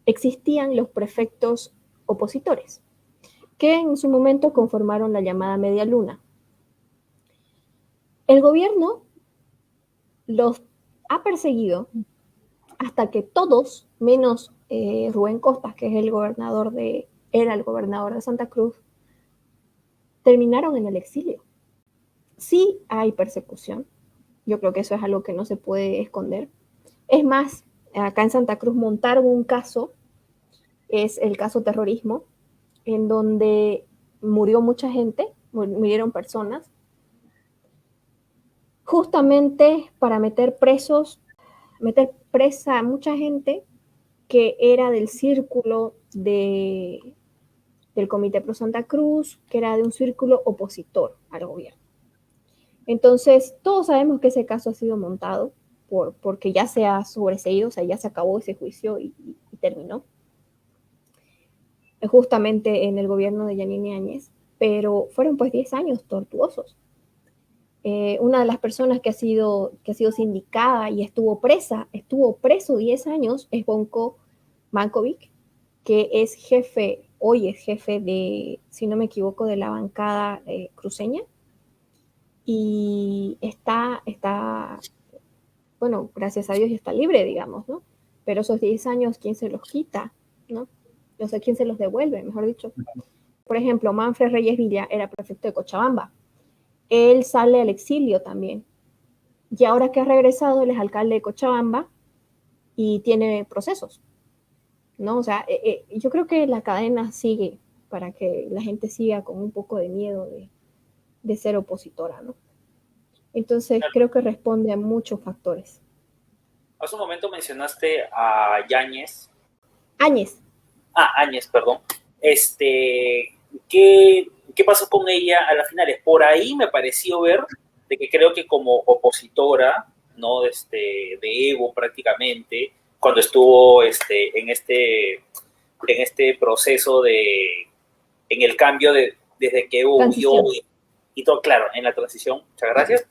[SPEAKER 3] existían los prefectos opositores, que en su momento conformaron la llamada Media Luna. El gobierno los ha perseguido hasta que todos, menos Rubén Costas, que es era el gobernador de Santa Cruz, terminaron en el exilio. Sí hay persecución, yo creo que eso es algo que no se puede esconder. Es más, acá en Santa Cruz montaron un caso, es el caso terrorismo, en donde murió mucha gente, murieron personas, justamente para meter presa a mucha gente que era del círculo del Comité Pro Santa Cruz, que era de un círculo opositor al gobierno. Entonces, todos sabemos que ese caso ha sido montado porque ya se ha sobreseído, o sea, ya se acabó ese juicio y terminó. Justamente en el gobierno de Yanine Áñez, pero fueron pues 10 años tortuosos. Una de las personas que ha sido sindicada y estuvo preso 10 años, es Bonco Mankovic, que hoy es jefe de, si no me equivoco, de la bancada cruceña. Y bueno, gracias a Dios ya está libre, digamos, ¿no? Pero esos 10 años, ¿quién se los quita? ¿No? No sé quién se los devuelve, mejor dicho. Por ejemplo, Manfred Reyes Villa era prefecto de Cochabamba. Él sale al exilio también. Y ahora que ha regresado, él es alcalde de Cochabamba y tiene procesos, ¿no? O sea, yo creo que la cadena sigue para que la gente siga con un poco de miedo de ser opositora, ¿no? Entonces, creo que responde a muchos factores.
[SPEAKER 2] Hace un momento mencionaste a Yáñez.
[SPEAKER 3] Áñez.
[SPEAKER 2] Áñez, perdón. ¿Qué pasó con ella a las finales? Por ahí me pareció ver de que creo que como opositora, ¿no? De Evo prácticamente, cuando estuvo en este proceso en el cambio desde que Evo huyó y todo, claro, en la transición, muchas gracias.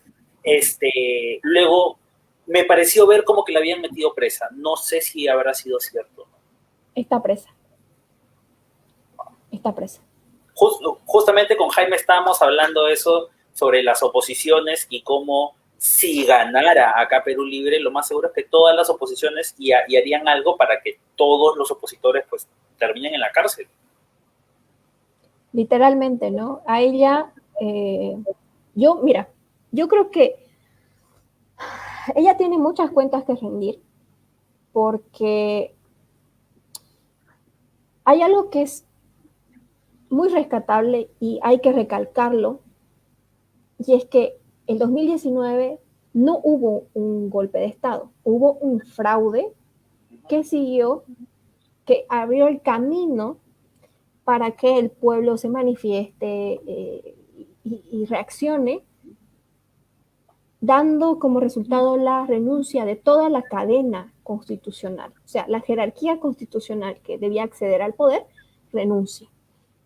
[SPEAKER 2] Luego me pareció ver como que la habían metido presa. No sé si habrá sido cierto.
[SPEAKER 3] Está presa. Está presa.
[SPEAKER 2] Justamente con Jaime estábamos hablando de eso, sobre las oposiciones y cómo si ganara acá Perú Libre, lo más seguro es que todas las oposiciones y harían algo para que todos los opositores pues terminen en la cárcel.
[SPEAKER 3] Literalmente, ¿no? A ella, yo creo que ella tiene muchas cuentas que rendir porque hay algo que es muy rescatable y hay que recalcarlo, y es que en 2019 no hubo un golpe de Estado, hubo un fraude que siguió, que abrió el camino para que el pueblo se manifieste y reaccione, dando como resultado la renuncia de toda la cadena constitucional, o sea, la jerarquía constitucional que debía acceder al poder, renuncia.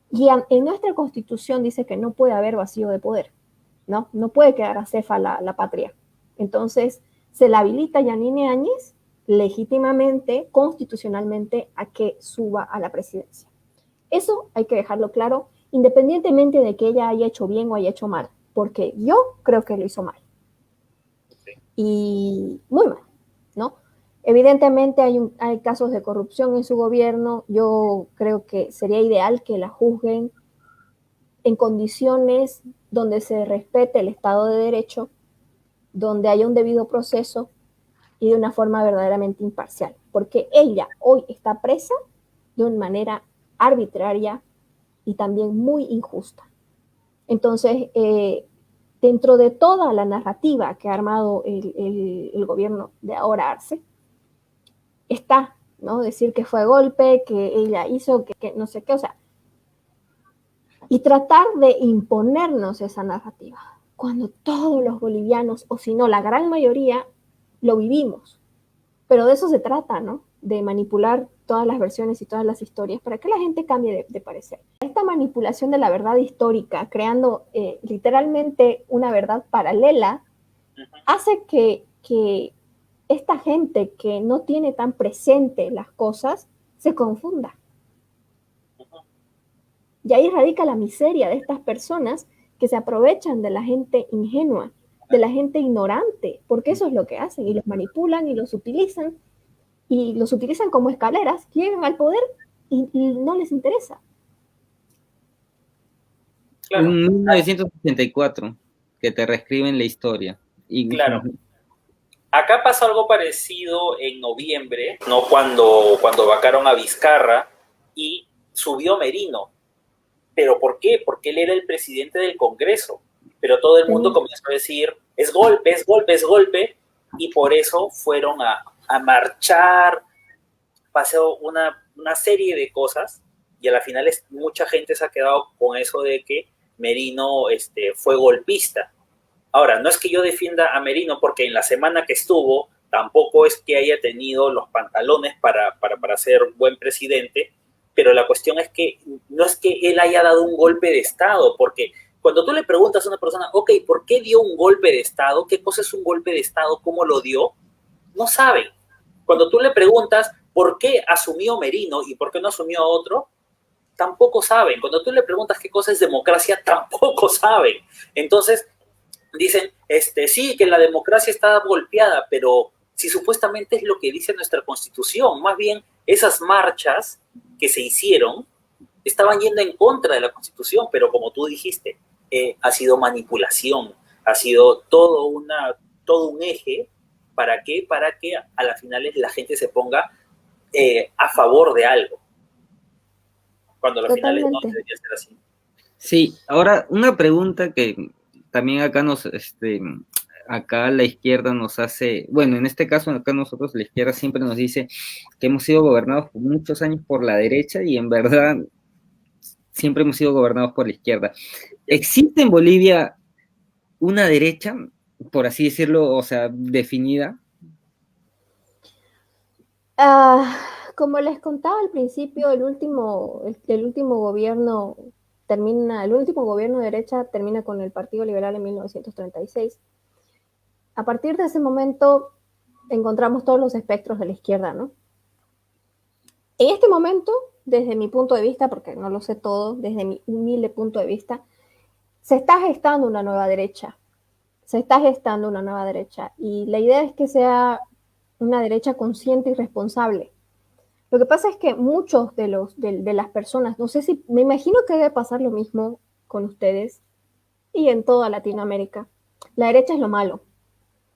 [SPEAKER 3] Y en nuestra Constitución dice que no puede haber vacío de poder, ¿no? No puede quedar acéfala la patria. Entonces, se la habilita a Yanine Áñez legítimamente, constitucionalmente, a que suba a la presidencia. Eso hay que dejarlo claro, independientemente de que ella haya hecho bien o haya hecho mal, porque yo creo que lo hizo mal. Y muy mal, ¿no? Evidentemente hay casos de corrupción en su gobierno. Yo creo que sería ideal que la juzguen en condiciones donde se respete el Estado de Derecho, donde haya un debido proceso y de una forma verdaderamente imparcial, porque ella hoy está presa de una manera arbitraria y también muy injusta. Entonces, dentro de toda la narrativa que ha armado el gobierno de ahora Arce, está, ¿no? Decir que fue golpe, que ella hizo, que no sé qué, o sea, y tratar de imponernos esa narrativa, cuando todos los bolivianos, o si no, la gran mayoría, lo vivimos. Pero de eso se trata, ¿no? De manipular todas las versiones y todas las historias para que la gente cambie de parecer. Esta manipulación de la verdad histórica, creando literalmente una verdad paralela, hace que esta gente que no tiene tan presente las cosas se confunda. Y ahí radica la miseria de estas personas que se aprovechan de la gente ingenua, de la gente ignorante, porque eso es lo que hacen, y los manipulan y los utilizan como escaleras, llegan al poder y no les interesa.
[SPEAKER 2] Claro.
[SPEAKER 1] Un 1964, que te reescriben la historia. Y,
[SPEAKER 2] claro. Acá pasó algo parecido en noviembre, ¿no? Cuando vacaron a Vizcarra y subió Merino. ¿Pero por qué? Porque él era el presidente del Congreso. Pero todo el mundo comenzó a decir, es golpe, es golpe, es golpe. Y por eso fueron a marchar. Pasó una serie de cosas. Y a la final mucha gente se ha quedado con eso de que Merino fue golpista. Ahora, no es que yo defienda a Merino, porque en la semana que estuvo tampoco es que haya tenido los pantalones para ser buen presidente, pero la cuestión es que no es que él haya dado un golpe de Estado, porque cuando tú le preguntas a una persona, ok, ¿por qué dio un golpe de Estado? ¿Qué cosa es un golpe de Estado? ¿Cómo lo dio? No saben. Cuando tú le preguntas por qué asumió Merino y por qué no asumió a otro, tampoco saben. Cuando tú le preguntas qué cosa es democracia, tampoco saben. Entonces, dicen, sí, que la democracia está golpeada, pero si supuestamente es lo que dice nuestra Constitución, más bien esas marchas que se hicieron estaban yendo en contra de la Constitución, pero como tú dijiste, ha sido manipulación, ha sido todo un eje. ¿Para qué? Para que a la final la gente se ponga a favor de algo, cuando a la final no debería ser así.
[SPEAKER 1] Sí, ahora una pregunta que también acá acá la izquierda nos hace, bueno, en este caso acá nosotros la izquierda siempre nos dice que hemos sido gobernados por muchos años por la derecha y en verdad siempre hemos sido gobernados por la izquierda. ¿Existe en Bolivia una derecha, por así decirlo, o sea, definida?
[SPEAKER 3] Como les contaba al principio, el último gobierno de derecha termina con el Partido Liberal en 1936. A partir de ese momento encontramos todos los espectros de la izquierda, ¿no? En este momento, desde mi punto de vista, porque no lo sé todo, desde mi humilde punto de vista, se está gestando una nueva derecha. Y la idea es que sea una derecha consciente y responsable. Lo que pasa es que muchos de las personas, no sé si, me imagino que debe pasar lo mismo con ustedes y en toda Latinoamérica. La derecha es lo malo,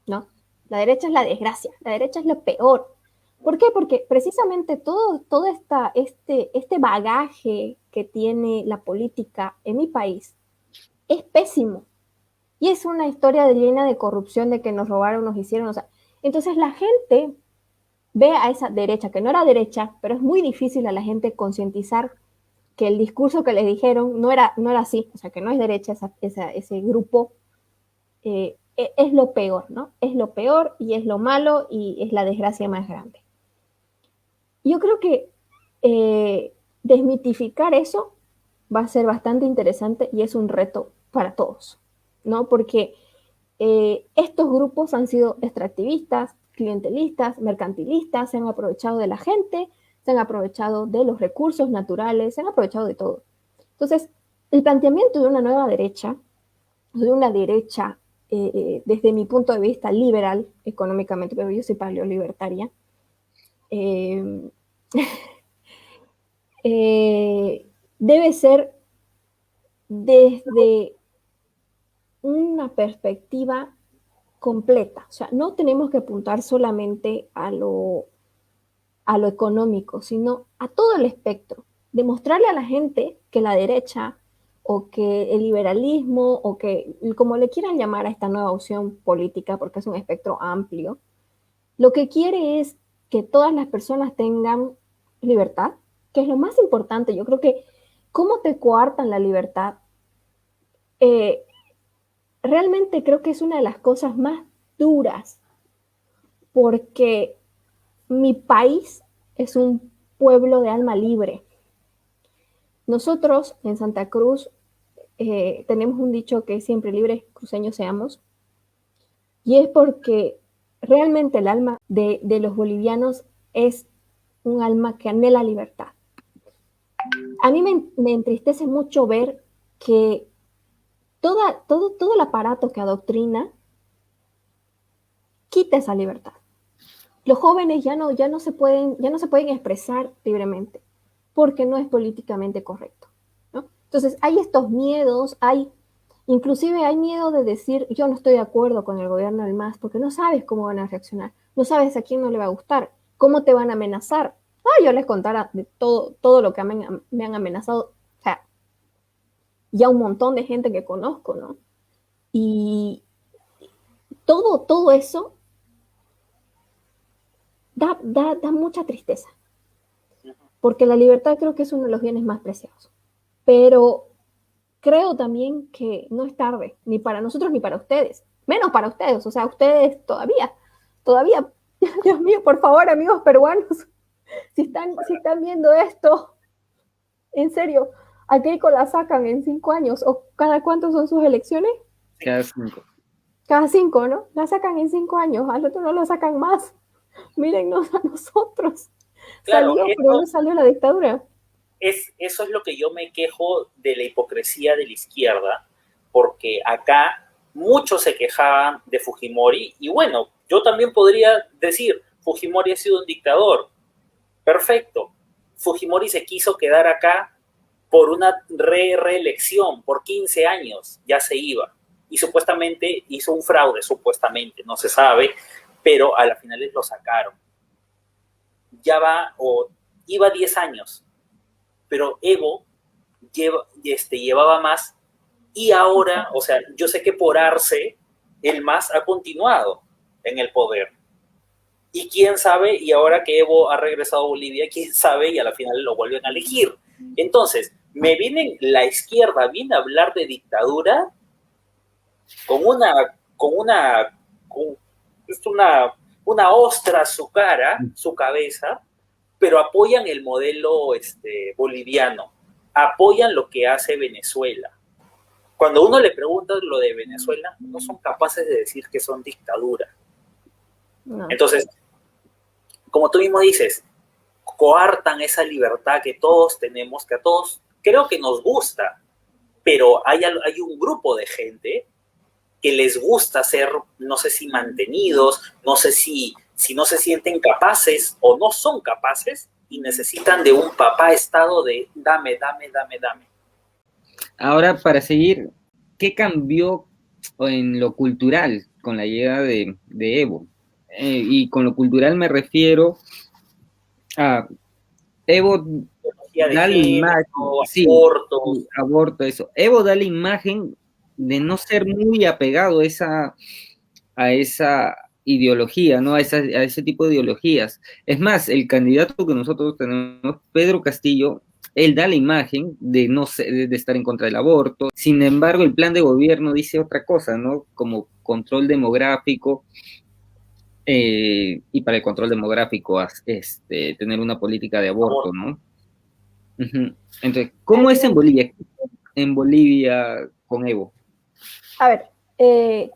[SPEAKER 3] ¿no? La derecha es la desgracia, la derecha es lo peor. ¿Por qué? Porque precisamente todo este bagaje que tiene la política en mi país es pésimo. Y es una historia llena de corrupción, de que nos robaron, nos hicieron, o sea. Entonces la gente ve a esa derecha, que no era derecha, pero es muy difícil a la gente concientizar que el discurso que les dijeron no era así, o sea, que no es derecha ese grupo, es lo peor, ¿no? Es lo peor y es lo malo y es la desgracia más grande. Yo creo que desmitificar eso va a ser bastante interesante y es un reto para todos, ¿no? Porque estos grupos han sido extractivistas, clientelistas, mercantilistas, se han aprovechado de la gente, se han aprovechado de los recursos naturales, se han aprovechado de todo. Entonces, el planteamiento de una nueva derecha, de una derecha desde mi punto de vista liberal económicamente, pero yo soy paleolibertaria, debe ser desde una perspectiva completa. O sea, no tenemos que apuntar solamente a lo económico, sino a todo el espectro. Demostrarle a la gente que la derecha o que el liberalismo, o que como le quieran llamar a esta nueva opción política, porque es un espectro amplio, lo que quiere es que todas las personas tengan libertad, que es lo más importante. Yo creo que cómo te coartan la libertad, realmente creo que es una de las cosas más duras, porque mi país es un pueblo de alma libre. Nosotros en Santa Cruz tenemos un dicho que es siempre libres cruceños seamos, y es porque realmente el alma de los bolivianos es un alma que anhela libertad. A mí me entristece mucho ver que todo el aparato que adoctrina quita esa libertad. Los jóvenes ya no se pueden expresar libremente porque no es políticamente correcto, ¿no? Entonces hay estos miedos, inclusive hay miedo de decir yo no estoy de acuerdo con el gobierno del MAS porque no sabes cómo van a reaccionar, no sabes a quién no le va a gustar, cómo te van a amenazar. Yo les contara de todo lo que me han amenazado, o sea, ya un montón de gente que conozco, ¿no? Y todo eso da mucha tristeza, porque la libertad creo que es uno de los bienes más preciados. Pero creo también que no es tarde, ni para nosotros ni para ustedes, menos para ustedes, o sea, ustedes todavía, Dios mío, por favor, amigos peruanos, si están viendo esto, en serio, ¿a Keiko la sacan en 5 años? ¿O cada cuánto son sus elecciones?
[SPEAKER 1] Cada 5.
[SPEAKER 3] Cada 5, ¿no? La sacan en 5 años, al otro no la sacan más. Mírennos a nosotros.
[SPEAKER 2] Claro,
[SPEAKER 3] Pero no salió la dictadura.
[SPEAKER 2] Eso es lo que yo me quejo de la hipocresía de la izquierda, porque acá muchos se quejaban de Fujimori, y bueno, yo también podría decir, Fujimori ha sido un dictador. Perfecto. Fujimori se quiso quedar acá por una reelección, por 15 años, ya se iba. Y supuestamente hizo un fraude, supuestamente, no se sabe, pero a las finales lo sacaron. Iba 10 años, pero Evo llevaba más, y ahora, o sea, yo sé que por Arce, el MAS ha continuado en el poder. Y quién sabe, y ahora que Evo ha regresado a Bolivia, quién sabe, y a la final lo vuelven a elegir. Entonces, la izquierda viene a hablar de dictadura con una ostra a su cara, su cabeza, pero apoyan el modelo boliviano, apoyan lo que hace Venezuela. Cuando uno le pregunta lo de Venezuela, no son capaces de decir que son dictadura. No. Entonces, como tú mismo dices, coartan esa libertad que todos tenemos, que a todos creo que nos gusta, pero hay un grupo de gente que les gusta ser, no sé si mantenidos, no sé si no se sienten capaces o no son capaces y necesitan de un papá estado de dame.
[SPEAKER 1] Ahora, para seguir, ¿qué cambió en lo cultural con la llegada de Evo? Y con lo cultural me refiero a Evo da la imagen, aborto, eso. Evo da la imagen de no ser muy apegado a esa ideología, ¿no? A ese tipo de ideologías. Es más, el candidato que nosotros tenemos, Pedro Castillo, él da la imagen de no ser, de estar en contra del aborto. Sin embargo, el plan de gobierno dice otra cosa, ¿no? Como control demográfico, y para el control demográfico, tener una política de aborto, ¿no? Entonces, ¿cómo es en Bolivia? En Bolivia con Evo.
[SPEAKER 3] A ver,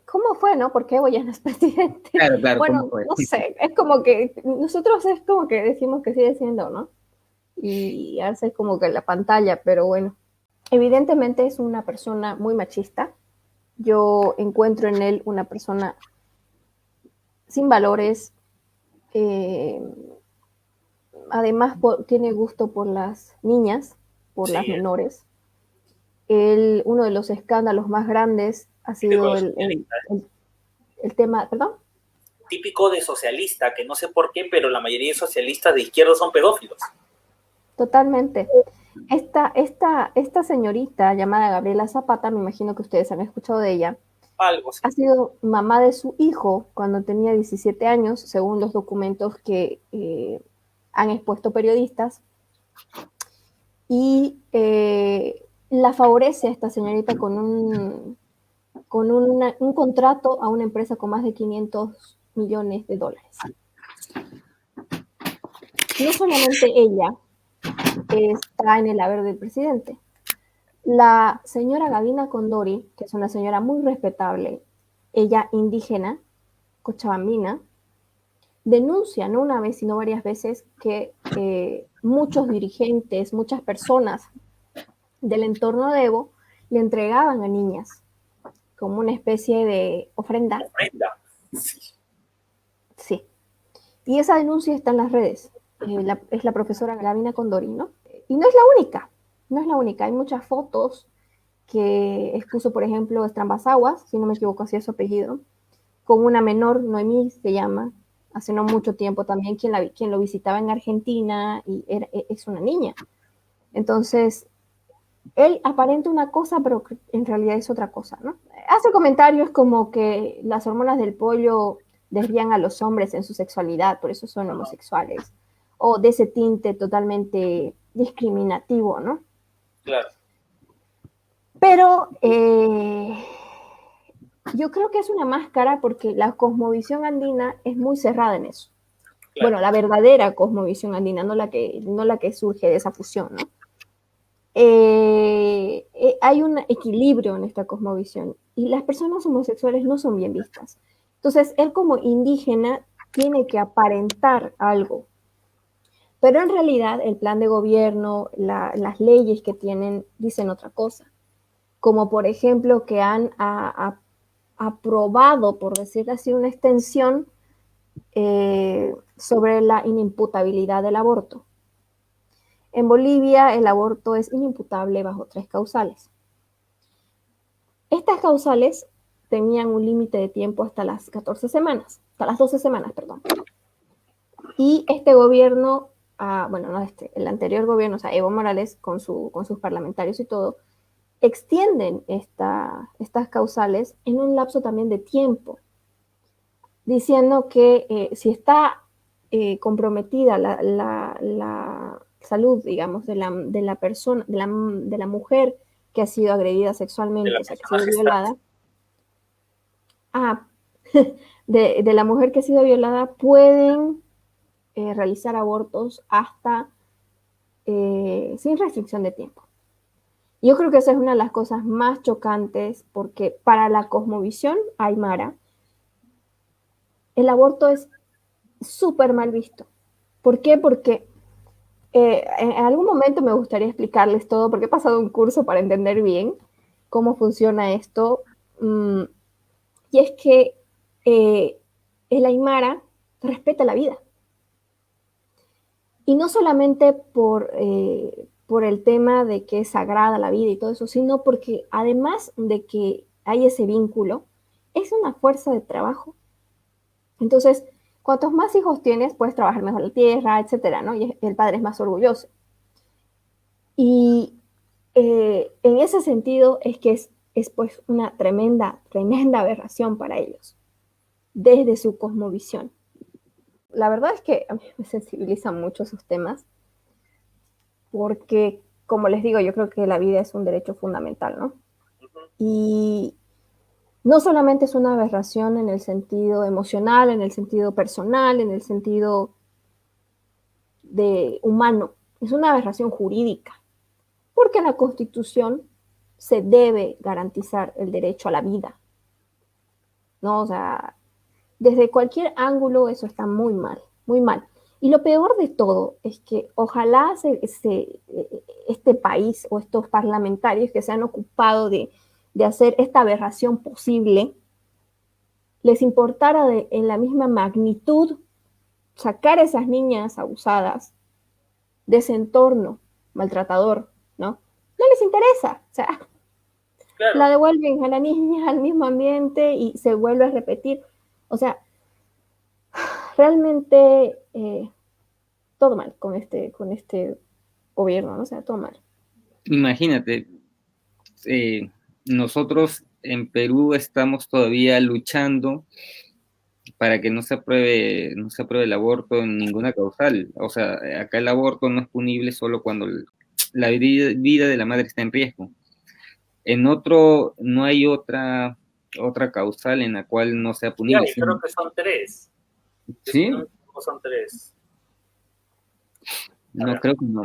[SPEAKER 3] ¿cómo fue, no? Porque Evo ya no es presidente.
[SPEAKER 1] Claro,
[SPEAKER 3] bueno,
[SPEAKER 1] ¿cómo fue?
[SPEAKER 3] No sé, es como que nosotros es como que decimos que sigue siendo, ¿no? Y hace como que la pantalla, pero bueno. Evidentemente es una persona muy machista. Yo encuentro en él una persona sin valores. Además, tiene gusto por las niñas, por las menores. Uno de los escándalos más grandes ha sido el tema, ¿perdón?
[SPEAKER 2] Típico de socialista, que no sé por qué, pero la mayoría de socialistas de izquierda son pedófilos.
[SPEAKER 3] Totalmente. Esta señorita llamada Gabriela Zapata, me imagino que ustedes han escuchado de ella,
[SPEAKER 2] Algo, sí.
[SPEAKER 3] ha sido mamá de su hijo cuando tenía 17 años, según los documentos que han expuesto periodistas, y la favorece a esta señorita con un contrato a una empresa con más de 500 millones de dólares. No solamente ella está en el haber del presidente. La señora Gavina Condori, que es una señora muy respetable, ella indígena, cochabambina, denuncia no una vez, sino varias veces que muchos dirigentes, muchas personas del entorno de Evo le entregaban a niñas como una especie de ofrenda.
[SPEAKER 2] Ofrenda. Sí.
[SPEAKER 3] Sí. Y esa denuncia está en las redes. Es la profesora Gavina Condori, ¿no? Y no es la única, no es la única. Hay muchas fotos que expuso, por ejemplo, Estrambasaguas, si no me equivoco, así es su apellido, con una menor, Noemí se llama, hace no mucho tiempo también, quien lo visitaba en Argentina y es una niña. Entonces, él aparenta una cosa, pero en realidad es otra cosa, ¿no? Hace comentarios como que las hormonas del pollo desvían a los hombres en su sexualidad, por eso son homosexuales, o de ese tinte totalmente discriminativo, ¿no?
[SPEAKER 2] Claro.
[SPEAKER 3] Pero yo creo que es una máscara porque la cosmovisión andina es muy cerrada en eso.
[SPEAKER 2] Claro.
[SPEAKER 3] Bueno, la verdadera cosmovisión andina, no la que surge de esa fusión, ¿no? Hay un equilibrio en esta cosmovisión y las personas homosexuales no son bien vistas. Entonces, él como indígena tiene que aparentar algo, pero en realidad el plan de gobierno, las leyes que tienen dicen otra cosa, como por ejemplo que han aprobado, por decirlo así, una extensión sobre la inimputabilidad del aborto. En Bolivia el aborto es inimputable bajo 3 causales. Estas causales tenían un límite de tiempo hasta las 14 semanas, hasta las 12 semanas, perdón. Y este gobierno, bueno, no el anterior gobierno, o sea, Evo Morales con sus parlamentarios y todo, extienden estas causales en un lapso también de tiempo, diciendo que si está comprometida la salud, digamos, de la persona, de la mujer que ha sido agredida sexualmente, o sea, que ha sido violada, de la mujer que ha sido violada, pueden realizar abortos hasta sin restricción de tiempo. Yo creo que esa es una de las cosas más chocantes porque para la cosmovisión aymara, el aborto es súper mal visto. ¿Por qué? Porque en algún momento me gustaría explicarles todo porque he pasado un curso para entender bien cómo funciona esto. Y es que el aymara respeta la vida. Y no solamente por el tema de que es sagrada la vida y todo eso, sino porque además de que hay ese vínculo, es una fuerza de trabajo. Entonces, cuantos más hijos tienes, puedes trabajar mejor la tierra, etcétera, ¿no? Y el padre es más orgulloso. Y en ese sentido es que es pues una tremenda aberración para ellos, desde su cosmovisión. La verdad es que a mí me sensibilizan mucho esos temas, porque, como les digo, yo creo que la vida es un derecho fundamental, ¿no? Y no solamente es una aberración en el sentido emocional, en el sentido personal, en el sentido de humano, es una aberración jurídica, porque en la Constitución se debe garantizar el derecho a la vida, ¿no? O sea, desde cualquier ángulo eso está muy mal, muy mal. Y lo peor de todo es que ojalá este país o estos parlamentarios que se han ocupado de hacer esta aberración posible, les importara en la misma magnitud sacar a esas niñas abusadas de ese entorno maltratador, ¿no? No les interesa, o sea, claro, la devuelven a la niña al mismo ambiente y se vuelve a repetir. O sea, realmente todo mal con este gobierno, ¿no? O sea, todo mal.
[SPEAKER 1] imagínate, nosotros en Perú estamos todavía luchando para que no se apruebe el aborto en ninguna causal. O sea, acá el aborto no es punible solo cuando la vida de la madre está en riesgo. En otro, no hay otra causal en la cual no sea
[SPEAKER 2] Ya,
[SPEAKER 1] punible.
[SPEAKER 2] y creo que son tres.
[SPEAKER 1] ¿Sí?
[SPEAKER 2] Son tres.
[SPEAKER 1] No, creo que no.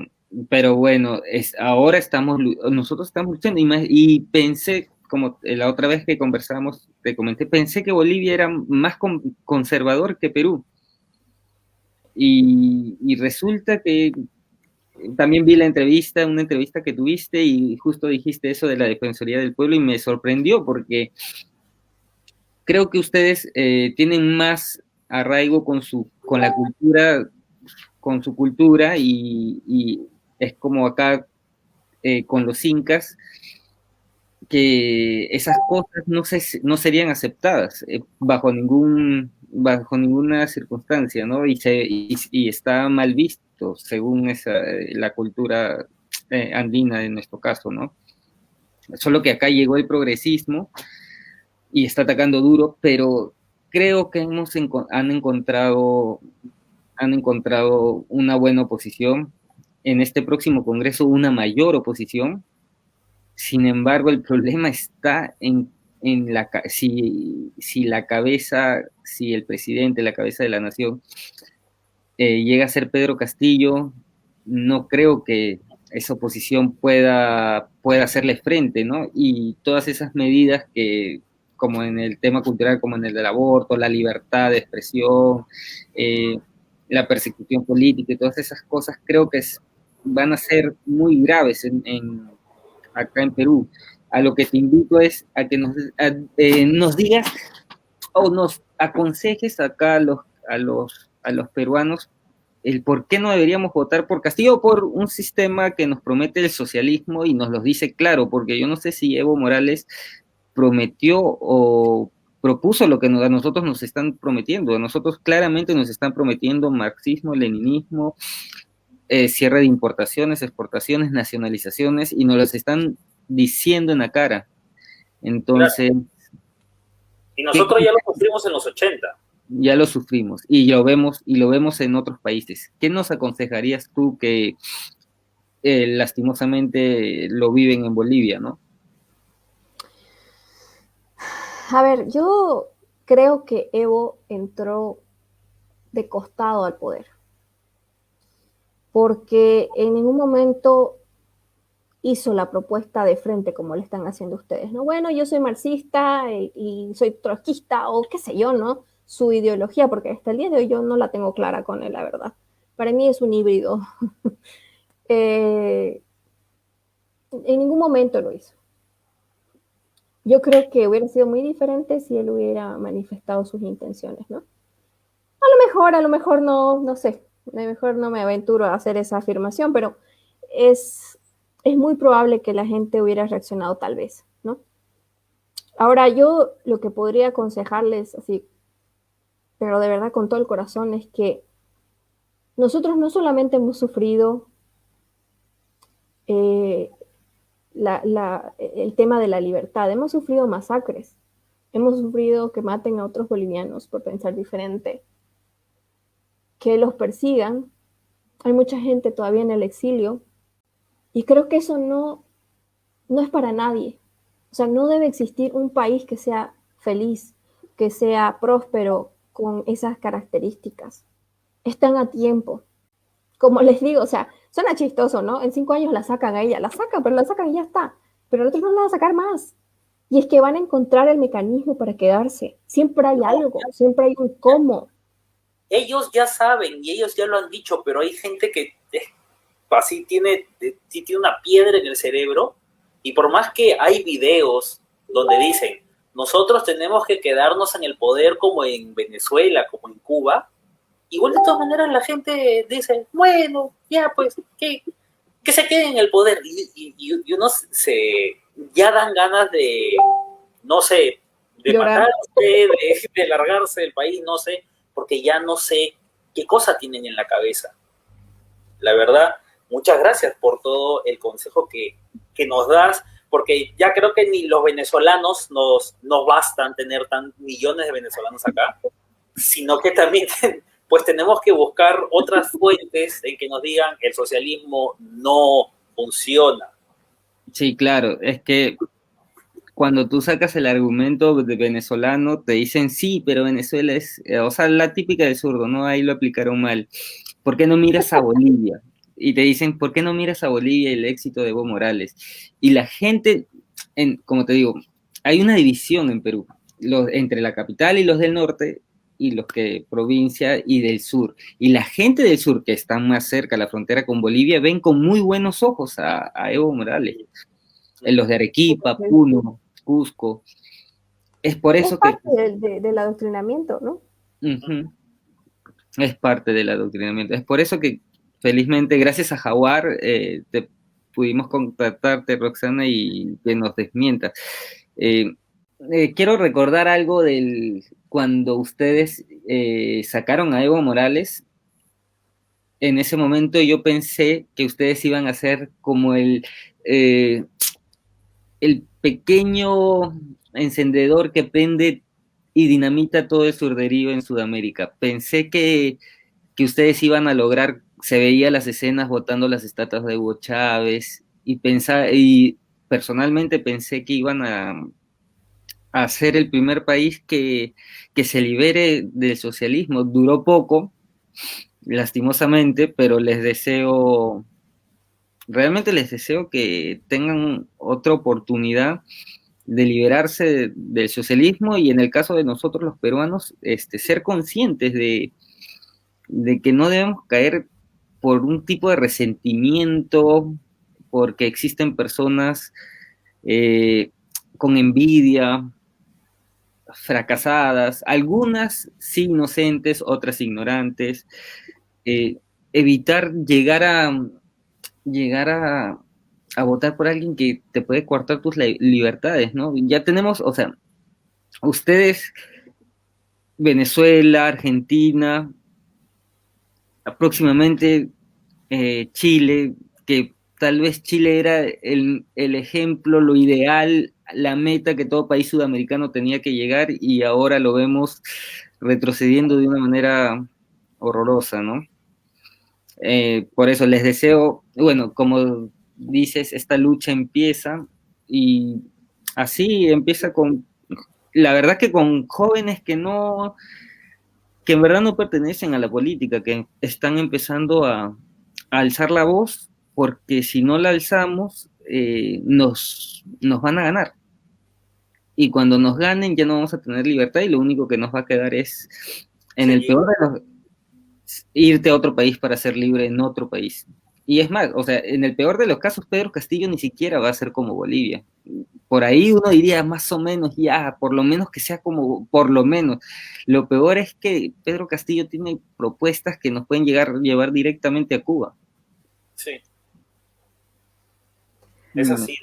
[SPEAKER 1] Pero bueno, ahora nosotros estamos luchando y pensé, como la otra vez que conversamos, te comenté, pensé que Bolivia era más conservador que Perú. Y resulta que también vi una entrevista que tuviste y justo dijiste eso de la Defensoría del Pueblo y me sorprendió porque creo que ustedes tienen más arraigo con la cultura, con su cultura y es como acá con los incas, que esas cosas no serían aceptadas bajo ninguna circunstancia, ¿no? Y está mal visto según la cultura andina en nuestro caso, ¿no? Solo que acá llegó el progresismo y está atacando duro, pero creo que han encontrado una buena oposición. En este próximo Congreso una mayor oposición. Sin embargo, el problema está si el presidente, la cabeza de la nación, llega a ser Pedro Castillo, no creo que esa oposición pueda hacerle frente, ¿no? Y todas esas medidas como en el tema cultural, como en el del aborto, la libertad de expresión, eh, la persecución política y todas esas cosas, creo que van a ser muy graves acá en Perú. A lo que te invito es a que nos digas o nos aconsejes acá a los peruanos el por qué no deberíamos votar por Castillo o por un sistema que nos promete el socialismo y nos lo dice claro, porque yo no sé si Evo Morales prometió o propuso lo que a nosotros nos están prometiendo. A nosotros claramente nos están prometiendo marxismo, leninismo, cierre de importaciones, exportaciones, nacionalizaciones, y nos los están diciendo en la cara. Entonces,
[SPEAKER 2] claro. Y nosotros ya lo sufrimos en los 80.
[SPEAKER 1] Ya lo sufrimos y lo vemos en otros países. ¿Qué nos aconsejarías tú que lastimosamente lo viven en Bolivia, ¿no?
[SPEAKER 3] A ver, yo creo que Evo entró de costado al poder, porque en ningún momento hizo la propuesta de frente como le están haciendo ustedes, ¿no? Bueno, yo soy marxista y soy trotskista o qué sé yo, ¿no? Su ideología, porque hasta el día de hoy yo no la tengo clara con él, la verdad. Para mí es un híbrido. En ningún momento lo hizo. Yo creo que hubiera sido muy diferente si él hubiera manifestado sus intenciones, ¿no? A lo mejor no, no sé, a lo mejor no me aventuro a hacer esa afirmación, pero es muy probable que la gente hubiera reaccionado tal vez, ¿no? Ahora yo lo que podría aconsejarles así, pero de verdad con todo el corazón, es que nosotros no solamente hemos sufrido eh, el tema de la libertad, hemos sufrido masacres, hemos sufrido que maten a otros bolivianos por pensar diferente, que los persigan, hay mucha gente todavía en el exilio, y creo que eso no es para nadie. O sea, no debe existir un país que sea feliz, que sea próspero con esas características. Están a tiempo. Como les digo, o sea, suena chistoso, ¿no? En 5 años la sacan a ella, la sacan, pero la sacan y ya está. Pero nosotros no la van a sacar más. Y es que van a encontrar el mecanismo para quedarse. Siempre hay algo, siempre hay un cómo.
[SPEAKER 2] Ellos ya saben y ellos ya lo han dicho, pero hay gente que así tiene una piedra en el cerebro, y por más que hay videos donde dicen nosotros tenemos que quedarnos en el poder como en Venezuela, como en Cuba, igual de todas maneras la gente dice, bueno, ya pues, que se quede en el poder, y uno ya dan ganas de, no sé, de
[SPEAKER 3] Llorar.
[SPEAKER 2] matarse, de largarse del país, no sé, porque ya no sé qué cosa tienen en la cabeza. La verdad, muchas gracias por todo el consejo que que nos das, porque ya creo que ni los venezolanos nos bastan tener millones de venezolanos acá, sino que también pues tenemos que buscar otras fuentes en que nos digan el socialismo no funciona.
[SPEAKER 1] Sí, claro, es que cuando tú sacas el argumento de venezolano, te dicen sí, pero Venezuela es, o sea, la típica del zurdo, ¿no? Ahí lo aplicaron mal. ¿Por qué no miras a Bolivia? Y te dicen, ¿por qué no miras a Bolivia y el éxito de Evo Morales? Y la gente, como te digo, hay una división en Perú, entre la capital y los del norte, y los que provincia y del sur. Y la gente del sur, que están más cerca a la frontera con Bolivia, ven con muy buenos ojos a Evo Morales. Los de Arequipa, Puno, Cusco. Es por eso
[SPEAKER 3] que... Es parte del adoctrinamiento, ¿no?
[SPEAKER 1] Es parte del adoctrinamiento. Es por eso que, felizmente, gracias a Jaguar, pudimos contactarte, Roxana, y que nos desmientas. Quiero recordar algo cuando ustedes sacaron a Evo Morales. En ese momento yo pensé que ustedes iban a ser como el pequeño encendedor que prende y dinamita todo el surderío en Sudamérica. Pensé que ustedes iban a lograr, se veía las escenas botando las estatuas de Hugo Chávez, y personalmente pensé que iban a ser el primer país que se libere del socialismo. Duró poco, lastimosamente, pero realmente les deseo que tengan otra oportunidad de liberarse del socialismo, y en el caso de nosotros los peruanos, ser conscientes de que no debemos caer por un tipo de resentimiento, porque existen personas con envidia, fracasadas, algunas sí inocentes, otras ignorantes. Evitar llegar a votar por alguien que te puede coartar tus libertades, ¿no? Ya tenemos, o sea, ustedes, Venezuela, Argentina, próximamente Chile, que tal vez Chile era el ejemplo, lo ideal, la meta que todo país sudamericano tenía que llegar, y ahora lo vemos retrocediendo de una manera horrorosa, ¿no? Por eso les deseo, bueno, como dices, esta lucha empieza, y así empieza la verdad que con jóvenes que en verdad no pertenecen a la política, que están empezando a alzar la voz, porque si no la alzamos, nos van a ganar. Y cuando nos ganen ya no vamos a tener libertad, y lo único que nos va a quedar es, en el peor de los, irte a otro país para ser libre en otro país. Y es más, o sea, en el peor de los casos, Pedro Castillo ni siquiera va a ser como Bolivia. Por ahí uno diría más o menos, ya, por lo menos que sea como, por lo menos. Lo peor es que Pedro Castillo tiene propuestas que nos pueden llevar directamente a Cuba.
[SPEAKER 2] Sí. Es así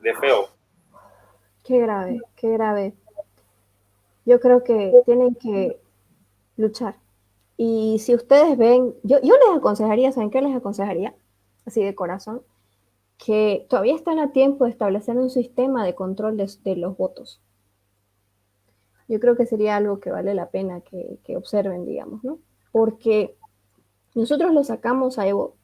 [SPEAKER 2] de feo.
[SPEAKER 3] Qué grave, qué grave. Yo creo que tienen que luchar. Y si ustedes ven, yo les aconsejaría, ¿saben qué les aconsejaría? Así de corazón, que todavía están a tiempo de establecer un sistema de control de los votos. Yo creo que sería algo que vale la pena que observen, digamos, ¿no? Porque nosotros lo sacamos a Evo,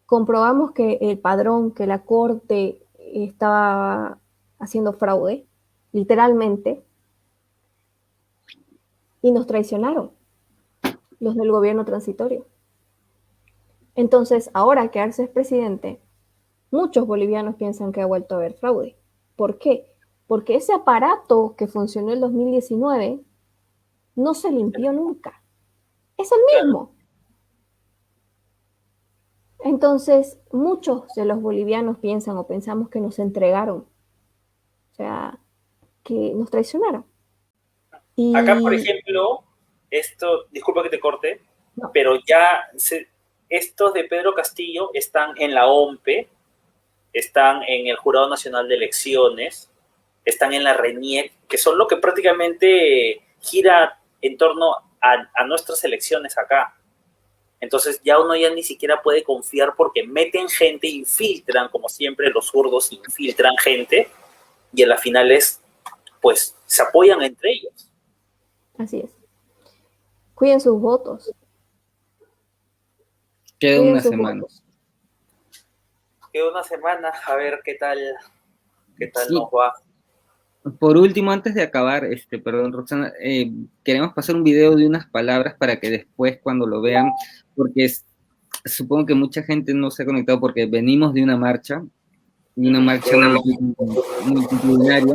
[SPEAKER 3] comprobamos que el padrón, que la corte estaba haciendo fraude, literalmente, y nos traicionaron los del gobierno transitorio. Entonces, ahora que Arce es presidente, muchos bolivianos piensan que ha vuelto a haber fraude. ¿Por qué? Porque ese aparato que funcionó en 2019 no se limpió nunca. Es el mismo. Entonces, muchos de los bolivianos piensan o pensamos que nos entregaron. O sea, que nos traicionaron. Y...
[SPEAKER 2] Acá, por ejemplo, disculpa que te corte, no. Pero ya estos de Pedro Castillo están en la OMPE, están en el Jurado Nacional de Elecciones, están en la RENIEC, que son lo que prácticamente gira en torno a nuestras elecciones acá. Entonces ya uno ya ni siquiera puede confiar porque meten gente, infiltran, como siempre los zurdos infiltran gente y a las finales pues se apoyan entre ellos.
[SPEAKER 3] Así es. Cuiden sus votos.
[SPEAKER 1] Queda
[SPEAKER 3] Cuiden
[SPEAKER 1] una
[SPEAKER 3] sus
[SPEAKER 1] semana.
[SPEAKER 3] votos.
[SPEAKER 2] Queda una semana, a ver qué tal
[SPEAKER 1] Sí.
[SPEAKER 2] nos va.
[SPEAKER 1] Por último, antes de acabar, perdón, Roxana, queremos pasar un video de unas palabras para que después cuando lo vean, porque supongo que mucha gente no se ha conectado porque venimos de una marcha multitudinaria,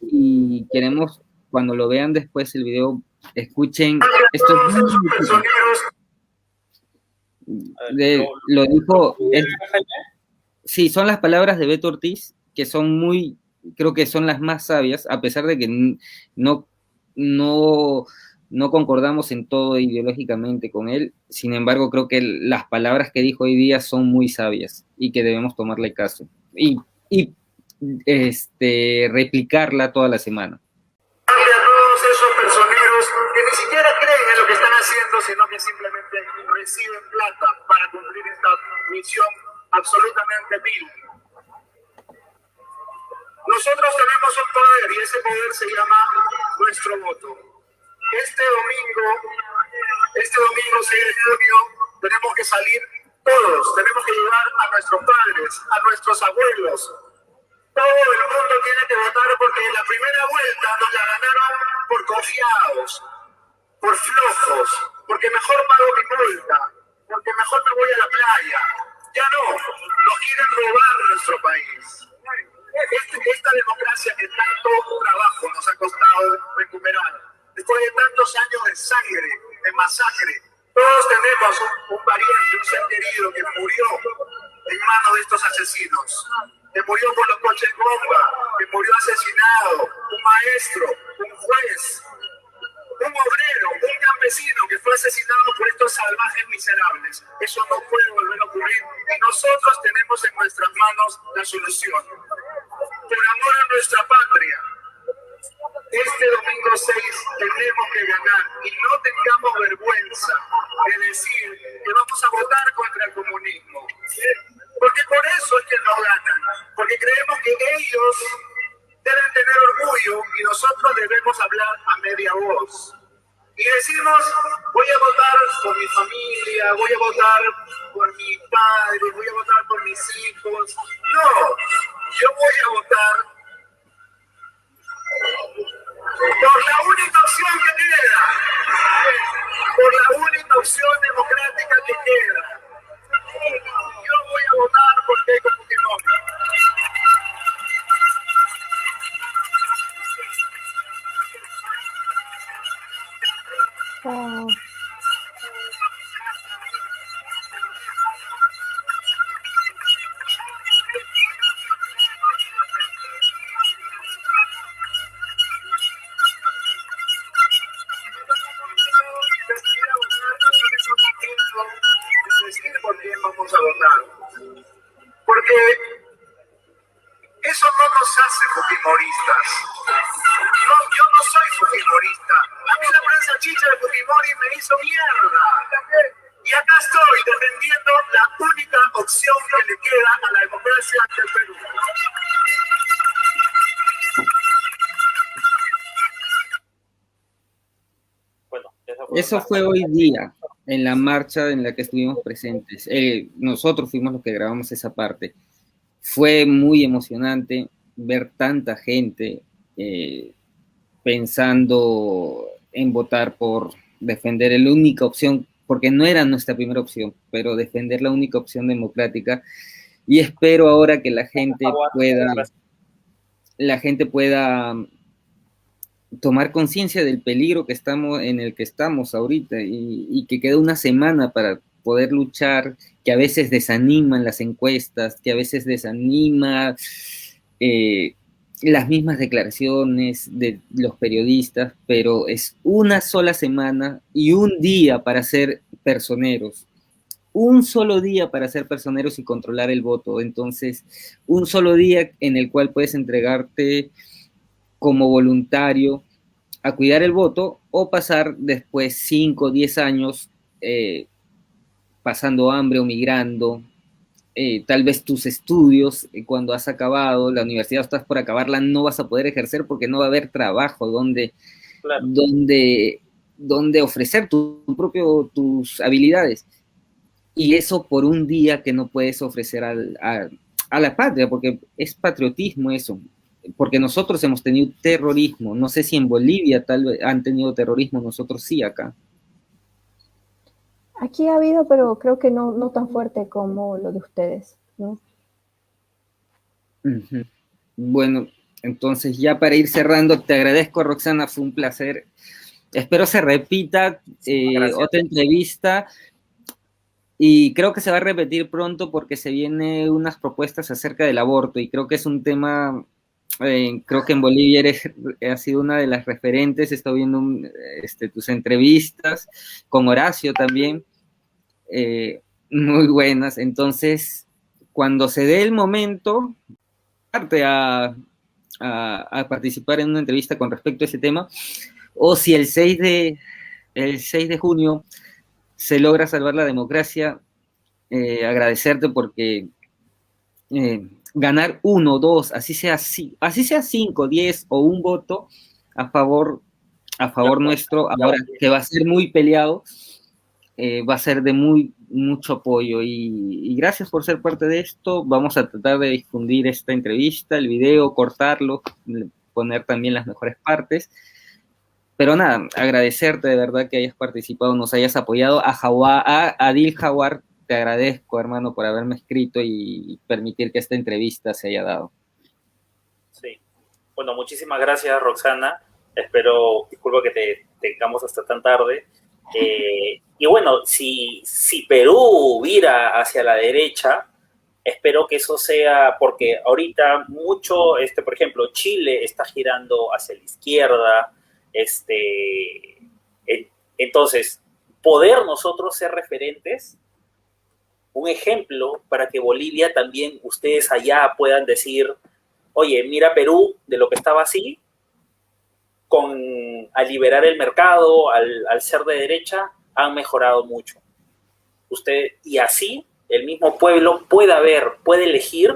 [SPEAKER 1] y queremos, cuando lo vean después el video, escuchen estos lo dijo, sí, son las palabras de Beto Ortiz, que son creo que son las más sabias, a pesar de que no concordamos en todo ideológicamente con él. Sin embargo, creo que las palabras que dijo hoy día son muy sabias y que debemos tomarle caso y replicarla toda la semana.
[SPEAKER 6] A todos esos personeros que ni siquiera creen en lo que están haciendo, sino que simplemente reciben plata para cumplir esta misión absolutamente vil. Nosotros tenemos un poder y ese poder se llama nuestro voto. Este domingo 6 de junio, tenemos que salir todos, tenemos que llevar a nuestros padres, a nuestros abuelos. Todo el mundo tiene que votar porque la primera vuelta nos la ganaron por confiados, por flojos, porque mejor pago mi multa, porque mejor me voy a la playa. Ya no, nos quieren robar nuestro país. Esta democracia que tanto trabajo nos ha costado recuperar, después de tantos años de sangre, de masacre, todos tenemos un pariente, un ser querido que murió en manos de estos asesinos, que murió por los coches bomba, que murió asesinado, un maestro, un juez, un obrero, un campesino que fue asesinado por estos salvajes miserables. Eso no puede volver a ocurrir y nosotros tenemos en nuestras manos la solución. Por amor a nuestra patria, este domingo 6 tenemos que ganar y no tengamos vergüenza de decir que vamos a votar contra el comunismo. Porque por eso es que nos ganan, porque creemos que ellos deben tener orgullo y nosotros debemos hablar a media voz. Y decimos, voy a votar por mi familia, voy a votar por mi padre, voy a votar por mis hijos. No, yo voy a votar por la única opción que queda, por la única opción democrática que queda. Yo voy a votar por Keiko Fujimori. Decir por quién vamos a votar, porque eso no nos hace fujimoristas. No, yo no soy fujimorista. A mí la prensa chicha de Fujimori me hizo mierda. Y acá estoy defendiendo la única opción que le queda a la democracia del Perú.
[SPEAKER 2] Bueno,
[SPEAKER 1] eso fue hoy día, en la marcha en la que estuvimos presentes. Nosotros fuimos los que grabamos esa parte. Fue muy emocionante ver tanta gente pensando en votar por defender la única opción, porque no era nuestra primera opción, pero defender la única opción democrática. Y espero ahora que la gente pueda tomar conciencia del peligro en el que estamos ahorita y que queda una semana para poder luchar, que a veces desaniman las encuestas, que a veces desanima las mismas declaraciones de los periodistas, pero es una sola semana y un día para ser personeros. Un solo día para ser personeros y controlar el voto. Entonces, un solo día en el cual puedes entregarte como voluntario a cuidar el voto o pasar después 5 o 10 años pasando hambre o migrando, tal vez tus estudios, cuando has acabado la universidad o estás por acabarla, no vas a poder ejercer porque no va a haber trabajo donde,
[SPEAKER 2] Claro.
[SPEAKER 1] donde ofrecer tus habilidades. Y eso por un día que no puedes ofrecer a la patria, porque es patriotismo eso. Porque nosotros hemos tenido terrorismo. No sé si en Bolivia tal vez han tenido terrorismo, nosotros sí acá.
[SPEAKER 3] Aquí ha habido, pero creo que no tan fuerte como lo de ustedes, ¿no?
[SPEAKER 1] Uh-huh. Bueno, entonces ya para ir cerrando, te agradezco, Roxana, fue un placer. Espero se repita otra entrevista y creo que se va a repetir pronto porque se vienen unas propuestas acerca del aborto y creo que es un tema, creo que en Bolivia has sido una de las referentes, he estado viendo tus entrevistas con Horacio también, muy buenas, entonces cuando se dé el momento, a participar en una entrevista con respecto a ese tema, o si el 6 de junio se logra salvar la democracia, agradecerte porque ganar 1, 2, así sea 5, 10 o un voto a favor nuestro, ahora que va a ser muy peleado, va a ser de mucho apoyo y gracias por ser parte de esto. Vamos a tratar de difundir esta entrevista, el video, cortarlo, poner también las mejores partes. Pero nada, agradecerte de verdad que hayas participado, nos hayas apoyado. A Adil Jaguar, te agradezco, hermano, por haberme escrito y permitir que esta entrevista se haya dado.
[SPEAKER 2] Sí. Bueno, muchísimas gracias, Roxana. Espero, disculpa que te tengamos hasta tan tarde. Y bueno, si Perú vira hacia la derecha, espero que eso sea, porque ahorita mucho, por ejemplo, Chile está girando hacia la izquierda, entonces, poder nosotros ser referentes, un ejemplo para que Bolivia también, ustedes allá puedan decir, oye, mira Perú, de lo que estaba así, al liberar el mercado, al ser de derecha, han mejorado mucho. Y así el mismo pueblo puede elegir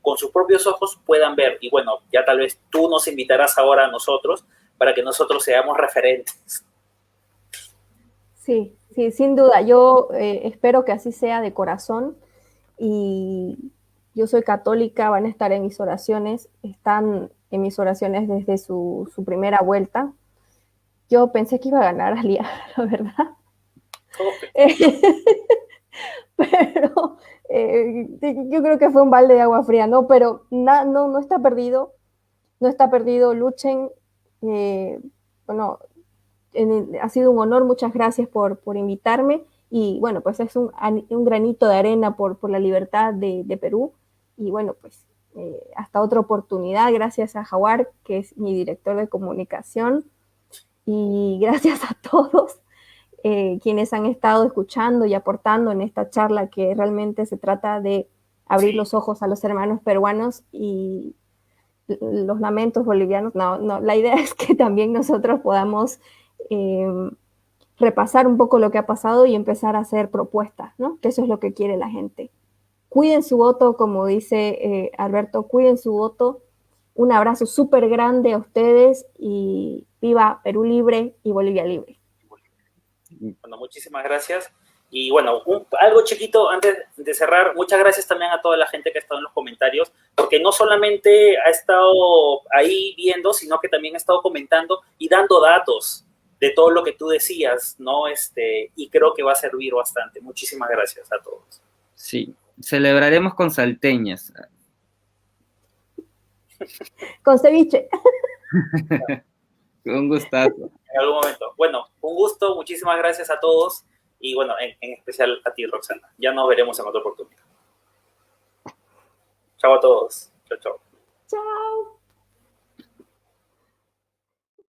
[SPEAKER 2] con sus propios ojos, puedan ver. Y bueno, ya tal vez tú nos invitarás ahora a nosotros para que nosotros seamos referentes.
[SPEAKER 3] Sí, sin duda. Yo espero que así sea de corazón y yo soy católica, van a estar en mis oraciones, están en mis oraciones desde su primera vuelta. Yo pensé que iba a ganar Aliaga, la verdad. Pero yo creo que fue un balde de agua fría, ¿no? Pero no está perdido, luchen. Bueno, ha sido un honor, muchas gracias por invitarme y bueno, pues es un granito de arena por la libertad de Perú y bueno, pues hasta otra oportunidad, gracias a Jaguar, que es mi director de comunicación y gracias a todos quienes han estado escuchando y aportando en esta charla que realmente se trata de abrir los ojos a los hermanos peruanos y los lamentos bolivianos. No, la idea es que también nosotros podamos repasar un poco lo que ha pasado y empezar a hacer propuestas, ¿no? Que eso es lo que quiere la gente. Cuiden su voto, como dice Alberto, cuiden su voto. Un abrazo súper grande a ustedes y viva Perú libre y Bolivia libre.
[SPEAKER 2] Bueno, muchísimas gracias. Y bueno, algo chiquito antes de cerrar, muchas gracias también a toda la gente que ha estado en los comentarios, porque no solamente ha estado ahí viendo, sino que también ha estado comentando y dando datos de todo lo que tú decías, ¿no? Y creo que va a servir bastante. Muchísimas gracias a todos.
[SPEAKER 1] Sí, celebraremos con salteñas.
[SPEAKER 3] Con ceviche.
[SPEAKER 1] Un gustazo.
[SPEAKER 2] En algún momento. Bueno, un gusto, muchísimas gracias a todos y bueno, en especial a ti, Roxana. Ya nos veremos en otra oportunidad. Chao a todos. Chao, chao.
[SPEAKER 3] Chao.